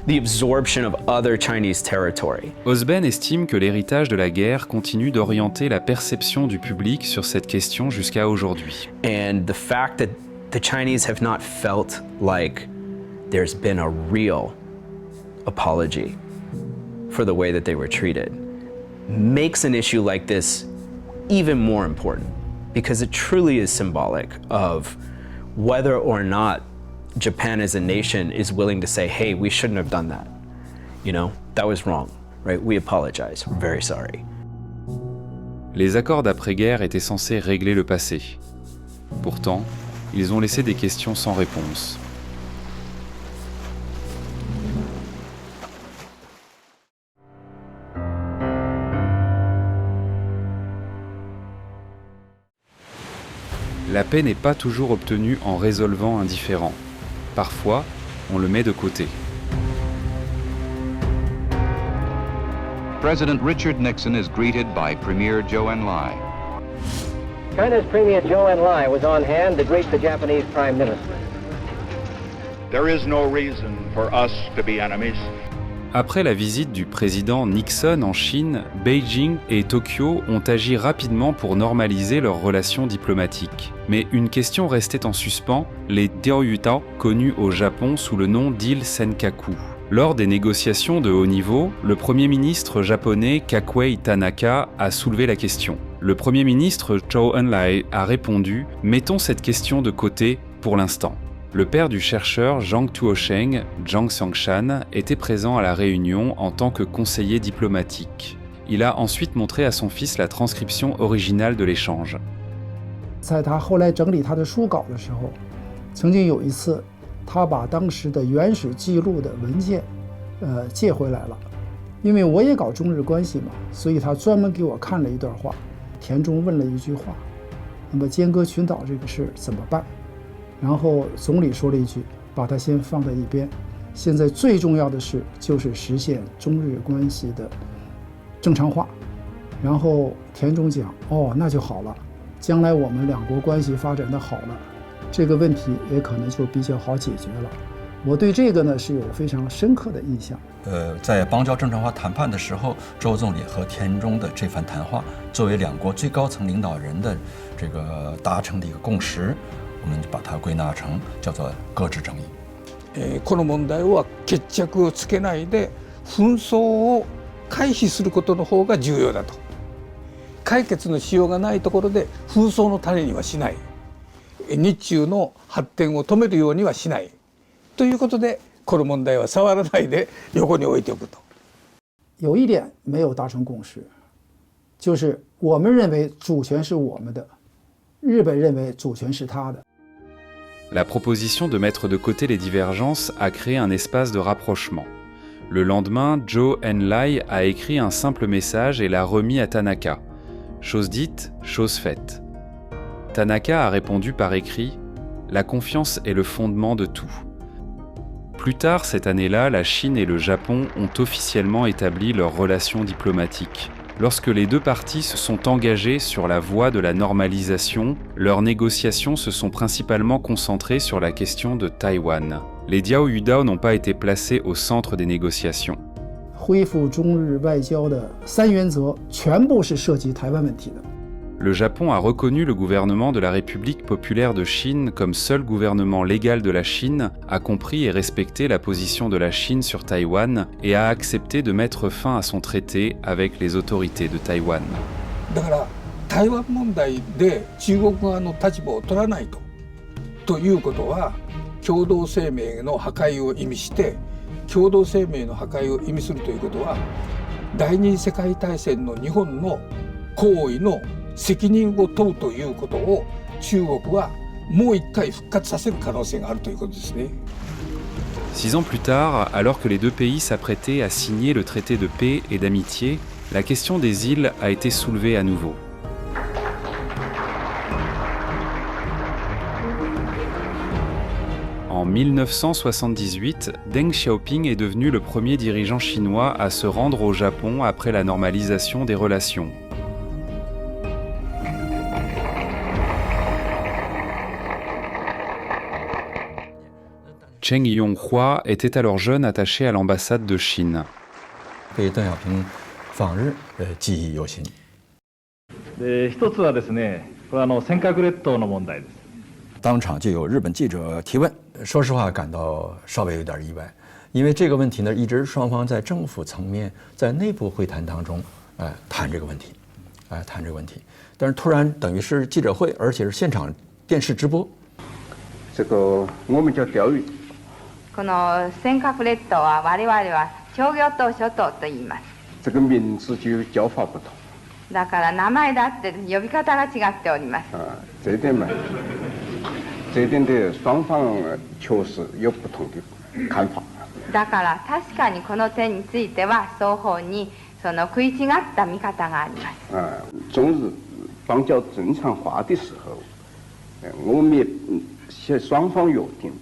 the absorption of other Chinese territory. Osborne estime que l'héritage de la guerre continue d'orienter la perception du public sur cette question jusqu'à aujourd'hui. And the fact that the Chinese have not felt like there's been a real apology for the way that they were treated makes an issue like this even more important, because it truly is symbolic of whether or not Japan as a nation is willing to say, hey, we shouldn't have done that. You know, that was wrong, right? We apologize, we're very sorry. Les accords d'après-guerre étaient censés régler le passé. Pourtant, ils ont laissé des questions sans réponse. La paix n'est pas toujours obtenue en résolvant un différend. Parfois, on le met de côté. President Richard Nixon is greeted by Premier Zhou Enlai. China's Premier Zhou Enlai was on hand to greet the Japanese Prime Minister. There is no reason for us to be enemies. Après la visite du président Nixon en Chine, Beijing et Tokyo ont agi rapidement pour normaliser leurs relations diplomatiques. Mais une question restait en suspens, les Diaoyu-Dao, connus au Japon sous le nom d'îles Senkaku. Lors des négociations de haut niveau, le Premier ministre japonais Kakuei Tanaka a soulevé la question. Le Premier ministre Zhou Enlai a répondu « Mettons cette question de côté pour l'instant ». Le père du chercheur Zhang Tuosheng, Zhang Xiangshan, était présent à la réunion en tant que conseiller diplomatique. Il a ensuite montré à son fils la transcription originale de l'échange. 在他后来整理他的书稿的时候，曾经有一次，他把当时的原始记录的文件，借回来了。因为我也搞中日关系嘛，所以他专门给我看了一段话。田中问了一句话：“那么尖阁群岛这个事怎么办？” 然后总理说了一句：“把它先放在一边，现在最重要的事就是实现中日关系的正常化。”然后田中讲：“哦，那就好了，将来我们两国关系发展的好了，这个问题也可能就比较好解决了。”我对这个呢是有非常深刻的印象。在邦交正常化谈判的时候，周总理和田中的这番谈话，作为两国最高层领导人的这个达成的一个共识。 我们把它归纳成叫做搁置争议。この問題は決着をつけないで紛争を回避することの方が重要だと。解決のしようがないところで紛争の種にはしない。日中の発展を止めるようにはしない。ということでこの問題は触らないで横に置いておくと。有一点没有达成共识，就是我们认为主权是我们的，日本认为主权是他的。 La proposition de mettre de côté les divergences a créé un espace de rapprochement. Le lendemain, Zhou Enlai a écrit un simple message et l'a remis à Tanaka. Chose dite, chose faite. Tanaka a répondu par écrit « La confiance est le fondement de tout ». Plus tard cette année-là, la Chine et le Japon ont officiellement établi leurs relations diplomatiques. Lorsque les deux parties se sont engagées sur la voie de la normalisation, leurs négociations se sont principalement concentrées sur la question de Taïwan. Les Diaoyudao n'ont pas été placés au centre des négociations. 恢复中日外交的三原则全部是涉及台湾问题的。 Le Japon a reconnu le gouvernement de la République populaire de Chine comme seul gouvernement légal de la Chine, a compris et respecté la position de la Chine sur Taïwan et a accepté de mettre fin à son traité avec les autorités de Taïwan. だから台湾問題で中国側の立場を取らないということは共同声明の破壊を意味して共同声明の破壊を意味するということは第二次世界大戦の日本の行為の責任を問うということを中国はもう一回復活させる可能性があるということですね。 6 ans plus tard, alors que les deux pays s'apprêtaient à signer le traité de paix et d'amitié, la question des îles a été soulevée à nouveau. En 1978, Deng Xiaoping est devenu le premier dirigeant chinois à se rendre au Japon après la normalisation des relations. Cheng Yonghua était alors jeune attaché à l'ambassade de Chine. 对邓小平访日记忆犹新。一つはですね、これは尖閣列島の問題です。当场就有日本记者提问，说实话感到稍微有点意外，因为这个问题呢，一直双方在政府层面、在内部会谈当中，谈这个问题，谈这个问题，但是突然等于是记者会，而且是现场电视直播。这个我们叫钓鱼。この尖閣列島は我々は商業島諸島と言います。这个名字就叫法不同。だから名前だって呼び方が違っております。这点嘛，这点的双方确实有不同的看法。だから確かにこの点については双方にその食い違った見方があります。中日邦交正常化的时候，我们也双方约定。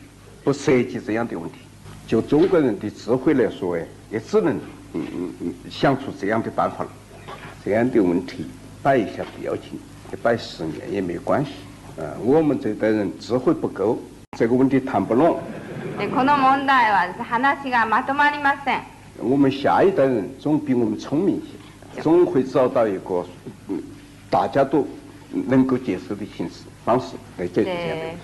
不涉及这样的问题，就中国人的智慧来说，也只能想出这样的办法了。这样的问题摆一下不要紧，摆10年也没关系。我们这代人智慧不够，这个问题谈不拢。この問題は話がまとまりません。我们下一代人总比我们聪明一些，总会找到一个大家都能够接受的方式来解决这样的问题。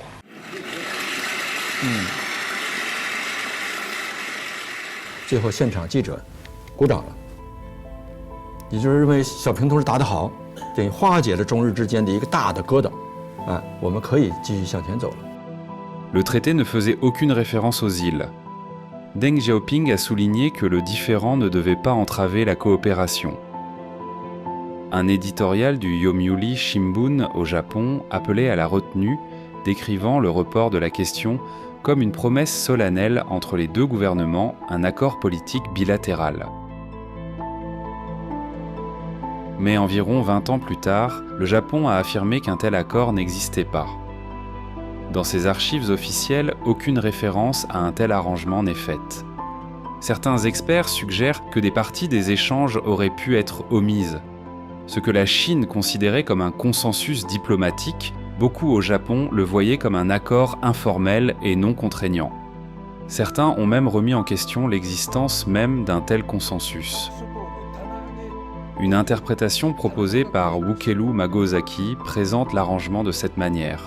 最后现场记者鼓掌了，也就是认为小平同志答得好，等于化解了中日之间的一个大的疙瘩，我们可以继续向前走了。 Le traité ne faisait aucune référence aux îles. Deng Xiaoping a souligné que le différend ne devait pas entraver la coopération. Un éditorial du Yomiuri Shimbun au Japon appelait à la retenue, décrivant le report de la question comme une promesse solennelle entre les deux gouvernements, un accord politique bilatéral. Mais environ 20 ans plus tard, le Japon a affirmé qu'un tel accord n'existait pas. Dans ses archives officielles, aucune référence à un tel arrangement n'est faite. Certains experts suggèrent que des parties des échanges auraient pu être omises. Ce que la Chine considérait comme un consensus diplomatique, beaucoup au Japon le voyaient comme un accord informel et non contraignant. Certains ont même remis en question l'existence même d'un tel consensus. Une interprétation proposée par Wukelu Magozaki présente l'arrangement de cette manière.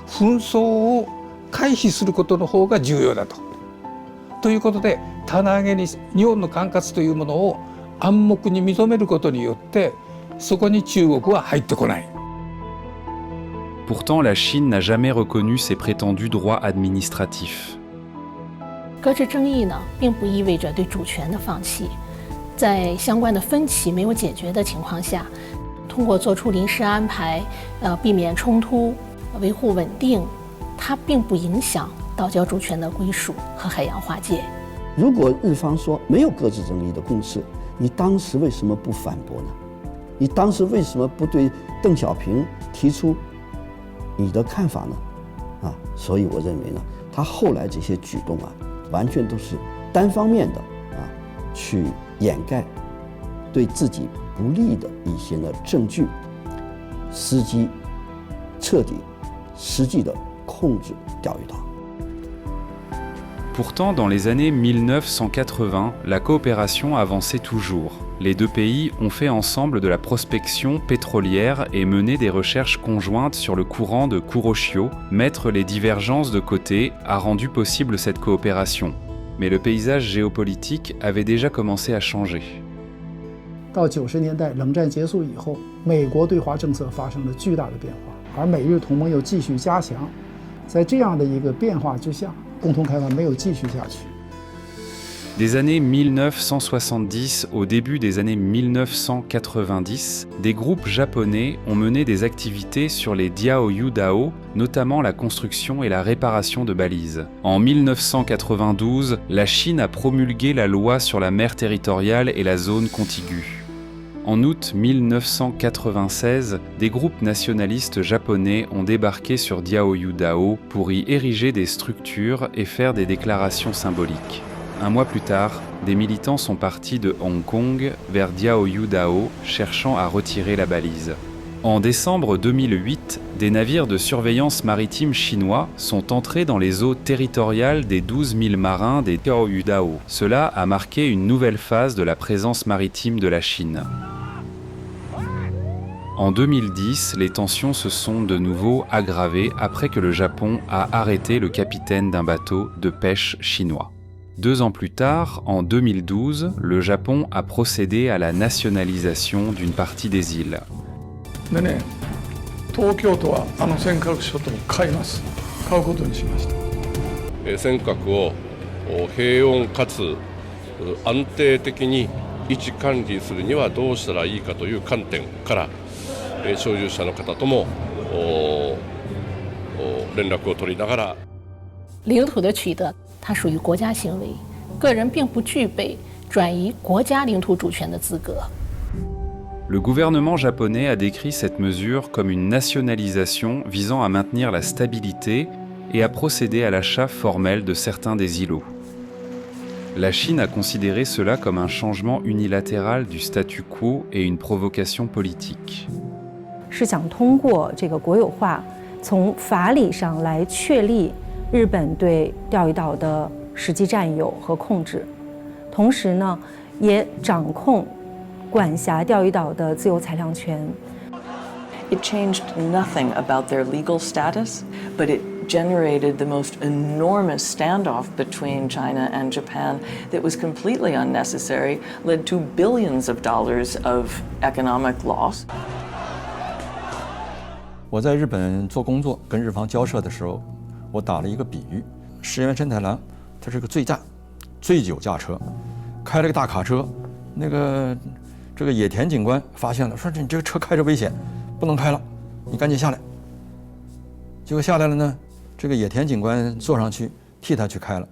紛争を回避することの方が重要だと。ということで棚上げに日本の管轄というものを暗黙に認めることによってそこに中国は入ってこない。 Pourtant, la Chine n'a jamais reconnu ces prétendus droits administratifs. 搁置争议呢，并不意味着对主权的放弃。在相关的分歧没有解决的情况下，通过做出临时安排，避免冲突，维护稳定，它并不影响岛礁主权的归属和海洋划界。如果日方说没有搁置争议的共识，你当时为什么不反驳呢？你当时为什么不对邓小平提出 你的看法呢？所以我认为呢，他后来这些举动啊，完全都是单方面的去掩盖对自己不利的一些证据，伺机彻底实际的控制钓鱼岛。Pourtant, dans les années 1980, la coopération avançait toujours. Les deux pays ont fait ensemble de la prospection pétrolière et mené des recherches conjointes sur le courant de Kuroshio. Mettre les divergences de côté a rendu possible cette coopération. Mais le paysage géopolitique avait déjà commencé à changer. 到90年代，冷战结束以后，美国对华政策发生了巨大的变化，而美日同盟又继续加强。在这样的一个变化之下，共同开发没有继续下去。Des années 1970 au début des années 1990, des groupes japonais ont mené des activités sur les Diaoyu-dao, notamment la construction et la réparation de balises. En 1992, la Chine a promulgué la loi sur la mer territoriale et la zone contiguë. En août 1996, des groupes nationalistes japonais ont débarqué sur Diaoyu-dao pour y ériger des structures et faire des déclarations symboliques. Un mois plus tard, des militants sont partis de Hong Kong vers Diaoyu-dao, cherchant à retirer la balise. En décembre 2008, des navires de surveillance maritime chinois sont entrés dans les eaux territoriales des 12 000 marins des Diaoyu-dao. Cela a marqué une nouvelle phase de la présence maritime de la Chine. En 2010, les tensions se sont de nouveau aggravées après que le Japon a arrêté le capitaine d'un bateau de pêche chinois. 2 ans plus tard, en 2012, le Japon a procédé à la nationalisation d'une partie des îles. でね、東京都は尖閣諸島を買います。買うことにしました。尖閣を平穏かつ安定的に維持管理するにはどうしたらいいかという観点から所有者の方とも連絡を取りながら。领土的取得，它属于国家行为，个人并不具备转移国家领土主权的资格。Le gouvernement japonais a décrit cette mesure comme une nationalisation visant à maintenir la stabilité et à procéder à l'achat formel de certains des îlots. La Chine a considéré cela comme un changement unilatéral du statu quo et une provocation politique. 是想通过这个国有化，从法理上来确立日本对钓鱼岛的实际占有和控制，同时呢，也掌控管辖钓鱼岛的自由裁量权。It changed nothing about their legal status, but it generated the most enormous standoff between China and Japan that was completely unnecessary, led to billions of dollars of economic loss. 我在日本做工作，跟日方交涉的时候，我打了一个比喻：石原慎太郎，他是个醉驾，醉酒驾车，开了个大卡车，这个野田警官发现了，说你这个车开着危险，不能开了，你赶紧下来。结果下来了呢，这个野田警官坐上去替他去开了，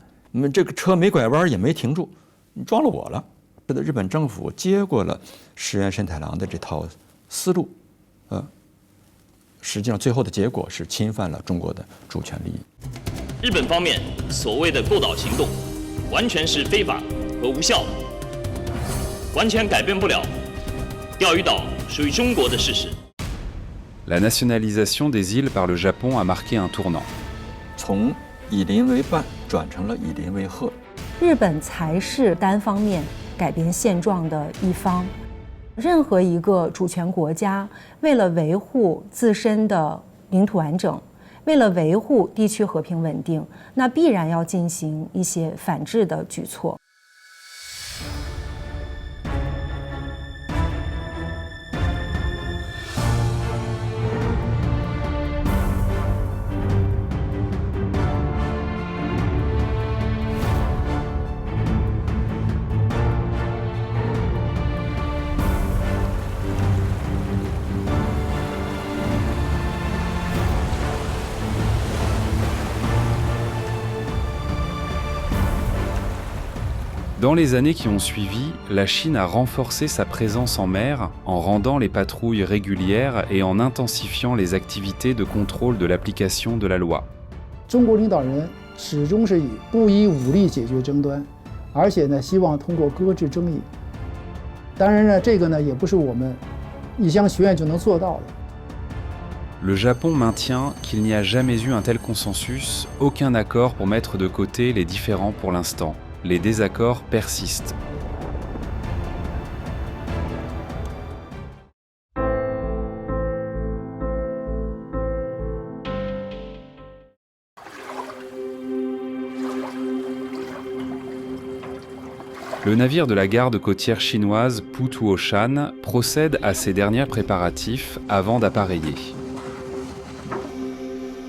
这个车没拐弯也没停住，你撞了我了。日本政府接过了石原慎太郎的这套思路，实际上最后的结果是侵犯了中国的主权利益。日本方面所谓的购岛行动，完全是非法和无效，完全改变不了钓鱼岛属于中国的事实。La nationalisation des îles par le Japon a marqué un tournant. 从以邻为伴转成了以邻为壑。日本才是单方面改变现状的一方。任何一个主权国家为了维护自身的领土完整，为了维护地区和平稳定，那必然要进行一些反制的举措。Dans les années qui ont suivi, la Chine a renforcé sa présence en mer en rendant les patrouilles régulières et en intensifiant les activités de contrôle de l'application de la loi. 中国领导人始终是不以武力解决争端，而且呢，希望通过搁置争议。当然呢，这个呢，也不是我们一厢学院就能做到的。Le Japon maintient qu'il n'y a jamais eu un tel consensus, aucun accord pour mettre de côté les différends pour l'instant. Les désaccords persistent. Le navire de la garde côtière chinoise Putuoshan procède à ses derniers préparatifs avant d'appareiller.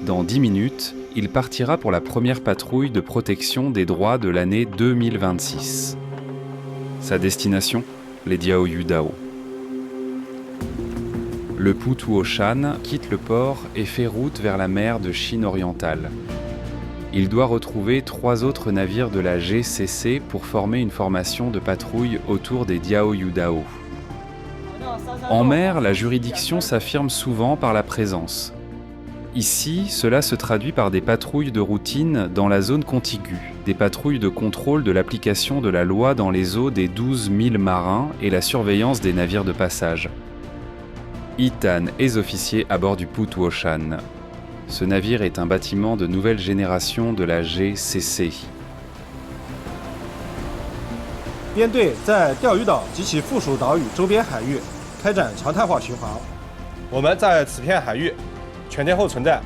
Dans 10 minutes, il partira pour la première patrouille de protection des droits de l'année 2026. Sa destination, les Diaoyudao. Le Putuoshan quitte le port et fait route vers la mer de Chine orientale. Il doit retrouver 3 autres navires de la GCC pour former une formation de patrouille autour des Diaoyudao. En mer, la juridiction s'affirme souvent par la présence. Ici, cela se traduit par des patrouilles de routine dans la zone contiguë, des patrouilles de contrôle de l'application de la loi dans les eaux des 12 000 marins et la surveillance des navires de passage. Itan est officier à bord du Putuoshan. Ce navire est un bâtiment de nouvelle génération de la GCC. 编队在钓鱼岛及其附属岛屿周边海域开展常态化巡航。我们在此片海域全天候存在。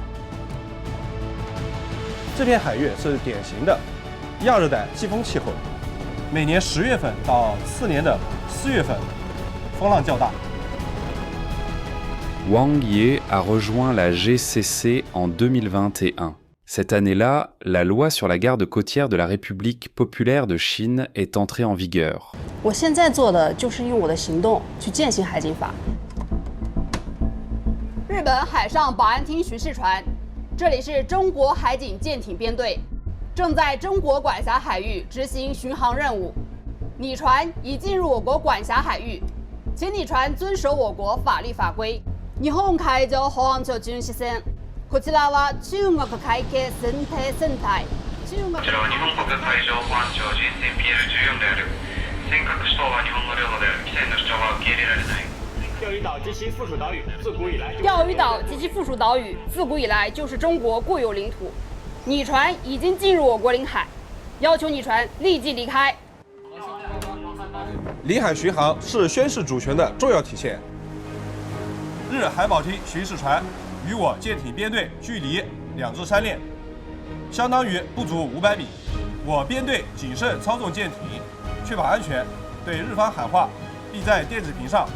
这片海域是典型的亚热带季风气候，每年10月份到次年的4月份风浪较大。 Wang Ye a rejoint la GCC en 2021. Cette année-là, la loi sur la garde côtière de la République populaire de Chine est entrée en vigueur. 我现在做的就是用我的行动去践行海警法。日本海上保安厅巡视船，这里是中国海警舰艇编队，正在中国管辖海域执行巡航任务。你船已進入我国管辖海域，请你船遵守我国法律法规。 日本海上保安庁巡視船。こちらは中国海警船艇船体。こちらは日本国海上保安庁巡視船 PL14 である。尖閣諸島は日本の領土である。規制の主張は受け入れられない。钓鱼岛及其附属岛屿自古以来。钓鱼岛及其附属岛屿自古以来就是中国固有领土。你船已经进入我国领海，要求你船立即离开。领海巡航是宣示主权的重要体现。 日海保厅巡视船与我舰艇编队距离2至3链，相当于不足500米。我编队谨慎操纵舰艇，确保安全，对日方喊话，并在电子屏上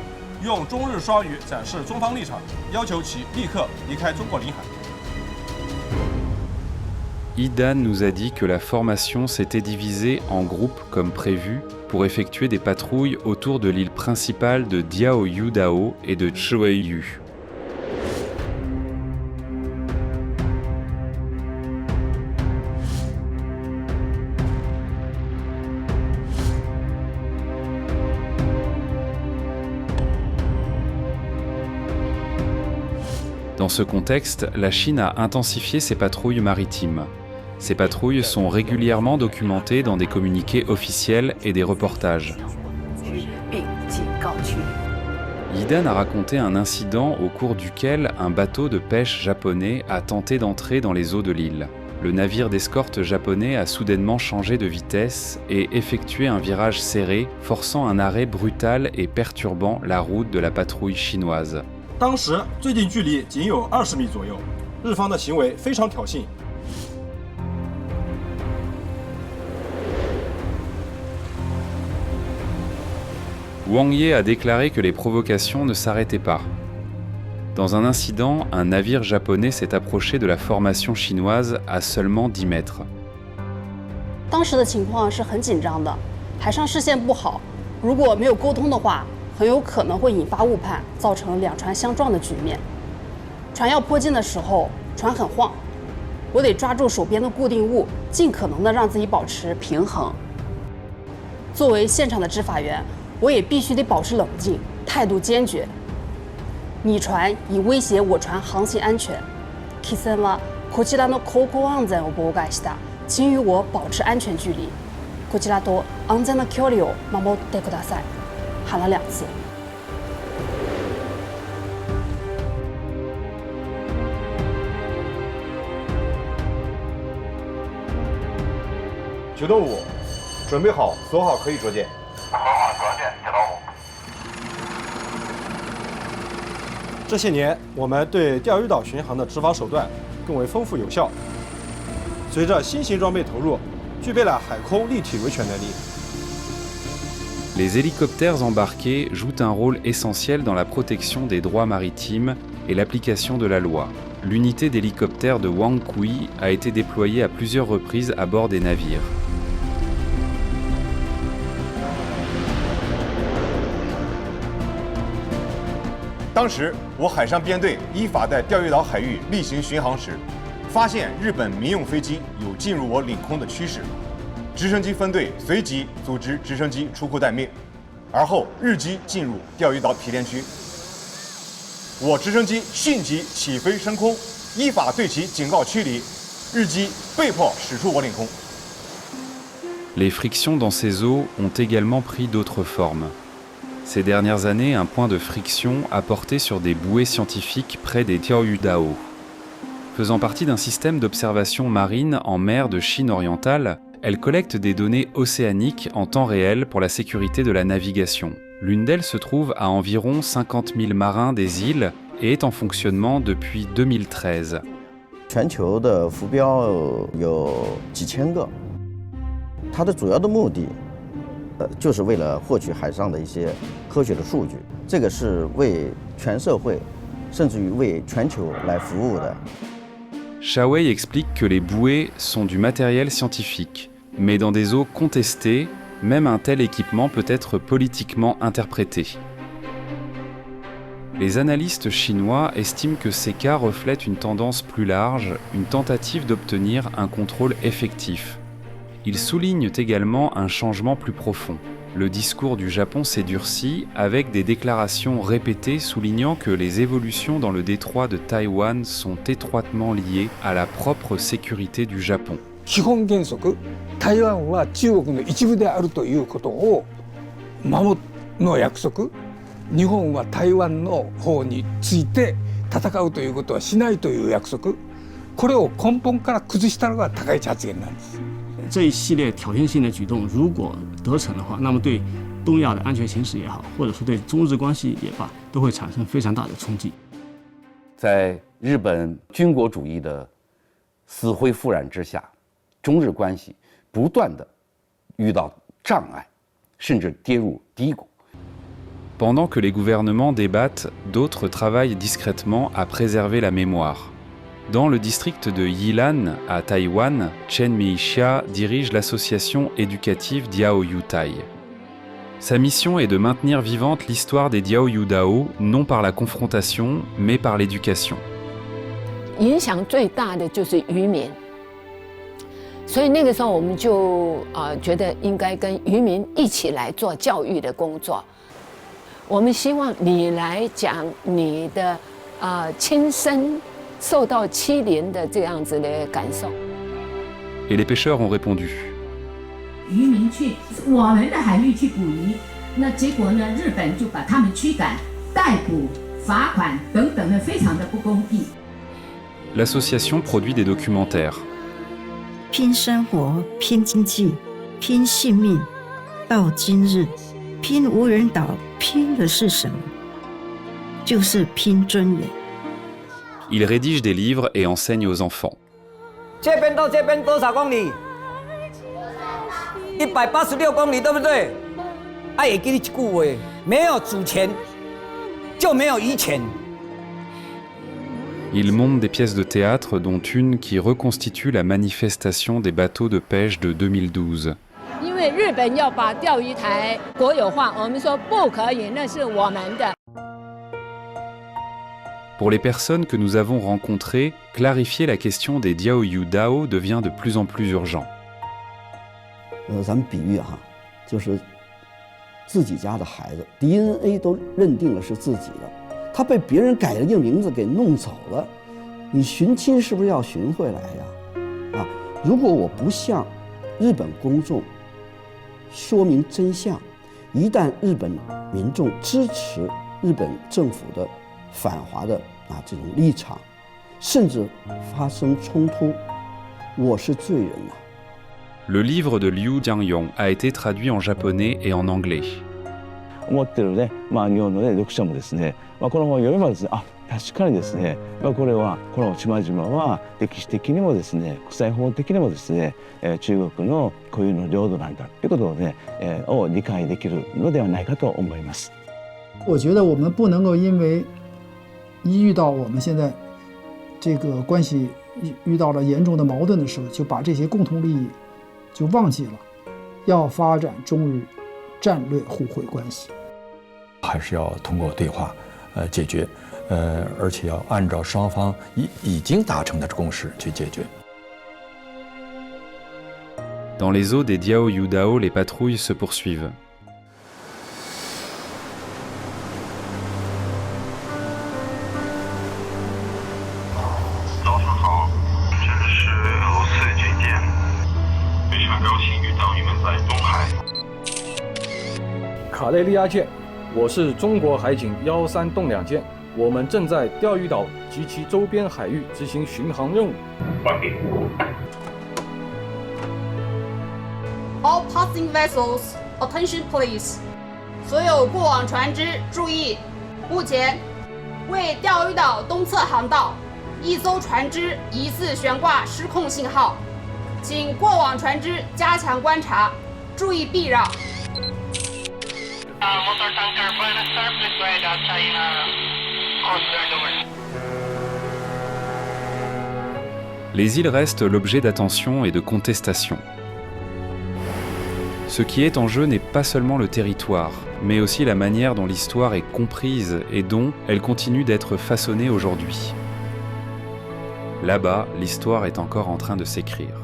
用中日双语展示中方立场，要求其立刻离开中国领海。 Idan nous a dit que la formation s'était divisée en groupes comme prévu pour effectuer des patrouilles autour de l'île principale de Diaoyudao et de Chueyu. Dans ce contexte, la Chine a intensifié ses patrouilles maritimes. Ces patrouilles sont régulièrement documentées dans des communiqués officiels et des reportages. Idan a raconté un incident au cours duquel un bateau de pêche japonais a tenté d'entrer dans les eaux de l'île. Le navire d'escorte japonais a soudainement changé de vitesse et effectué un virage serré, forçant un arrêt brutal et perturbant la route de la patrouille chinoise. 当时最近距离仅有20米左右，日方的行为非常挑衅。 Wang Ye a déclaré que les provocations ne s'arrêtaient pas. Dans un incident, un navire japonais s'est approché de la formation chinoise à seulement 10 mètres. 当时的情况是很紧张的，海上视线不好，如果没有沟通的话，很有可能会引发误判，造成2船相撞的局面。船要迫近的时候，船很晃，我得抓住手边的固定物，尽可能的让自己保持平衡。作为现场的执法员，我也必须得保持冷静，态度坚决。你船以威胁我船航行安全。汽船はこちらの航行安全を妨害した请与我保持安全距离。こちらと安全な距離を守ってください。喊了2次。启动5，准备好，锁好，可以着舰。这些年，我们对钓鱼岛巡航的执法手段更为丰富有效。随着新型装备投入，具备了海空立体维权能力。Les hélicoptères embarqués jouent un rôle essentiel dans la protection des droits maritimes et l'application de la loi. L'unité d'hélicoptères de Wang Kui a été déployée à plusieurs reprises à bord des navires. 当时，我海上编队依法在钓鱼岛海域例行巡航时，发现日本民用飞机有进入我领空的趋势，直升机分队随即组织直升机出库待命，而后日机进入钓鱼岛毗连区，我直升机迅即起飞升空，依法对其警告驱离，日机被迫驶出我领空。Les frictions dans ces eaux ont également pris d'autres formes. Ces dernières années, un point de friction a porté sur des bouées scientifiques près des Diaoyudao. Faisant partie d'un système d'observation marine en mer de Chine orientale, elle collecte des données océaniques en temps réel pour la sécurité de la navigation. L'une d'elles se trouve à environ 50 000 marins des îles et est en fonctionnement depuis 2013. 全球的浮标有几千个，它的主要的目的就是为了获取海上的一些科学的数据，这个是为全社会，甚至于为全球来服务的。Shawei explique que les bouées sont du matériel scientifique, mais dans des eaux contestées, même un tel équipement peut être politiquement interprété. Les analystes chinois estiment que ces cas reflètent une tendance plus large, une tentative d'obtenir un contrôle effectif. Ils soulignent également un changement plus profond. Le discours du Japon s'est durci avec des déclarations répétées soulignant que les évolutions dans le détroit de Taïwan sont étroitement liées à la propre sécurité du Japon. 基本原則、台湾は中国の一部であるということを守るの約束、日本は台湾の方について戦うということはしないという約束、これを根本から崩したのが高市発言なんです。这一系列挑衅性的举动，如果得逞的话，那么对东亚的安全形势也好，或者说对中日关系也罢，都会产生非常大的冲击。在日本军国主义的死灰复燃之下，中日关系不断的遇到障碍，甚至跌入低谷。Pendant que les gouvernements débattent, d'autres travaillent discrètement à préserver la mémoire. Dans le district de Yilan, à Taïwan, Chen Meixia dirige l'association éducative Diaoyutai. Sa mission est de maintenir vivante l'histoire des Diaoyudao, non par la confrontation, mais par l'éducation. 影响最大的就是渔民，所以那个时候我们就觉得应该跟渔民一起来做教育的工作。我们希望你来讲你的亲身受到欺凌的这样子的感受。 Et les pêcheurs ont répondu. 渔民去我们的海域去捕鱼，那结果呢，日本就把他们驱赶、逮捕、罚款等等的，非常的不公义。 L'association produit des documentaires. 拼生活，拼经济，拼性命，到今日，拼无人岛，拼的是什么？就是拼尊严。 Il rédige des livres et enseigne aux enfants. 这边到这边多少公里？186公里，对不对？也给你一句话，没有主权，就没有渔权。 Il monte des pièces de théâtre, dont une qui reconstitue la manifestation des bateaux de pêche de 2012. 因为日本要把钓鱼台国有化，我们说不可以，那是我们的。 Pour les personnes que nous avons rencontrées, clarifier la question des Diaoyudao devient de plus en plus urgent. 咱们比喻哈，就是自己家的孩子 DNA 都认定了是自己的，他被别人改了一个名字给弄走了，你寻亲是不是要寻回来呀？如果我不向日本公众说明真相，一旦日本民众支持日本政府的反华的这种立场，甚至发生冲突，我是罪人呐。Le livre de Liu Jianyong a été traduit en japonais et en anglais. 思っているね、日本のね読者もですね、この本を読めばですね、確かにですね、これはこの島々は歴史的にもですね、国際法的にもですね、中国の固有の領土なんだということをね、を理解できるのではないかと思います。我觉得我们不能够因为一遇到我们现在这个关系遇到了严重的矛盾的时候，就把这些共同利益就忘记了，要发展中日战略互惠关系，还是要通过对话解决，而且要按照双方已经达成的共识去解决。Dans les eaux des Diao Yudao, les patrouilles se poursuivent. 早上好，这里是俄罗斯军舰，非常高兴遇到你们在东海。卡累利亚舰，我是中国海警13动两舰，我们正在钓鱼岛及其周边海域执行巡航任务。关闭。All passing vessels, attention please！ 所有过往船只注意，目前为钓鱼岛东侧航道一艘船只疑似悬挂失控信号，请过往船只加强观察，注意避让。Motor tanker Buenos Star, please ride outside coast guard over. Les îles restent l'objet d'attention et de contestation. Ce qui est en jeu n'est pas seulement le territoire, mais aussi la manière dont l'histoire est comprise et dont elle continue d'être façonnée aujourd'hui. Là-bas, l'histoire est encore en train de s'écrire.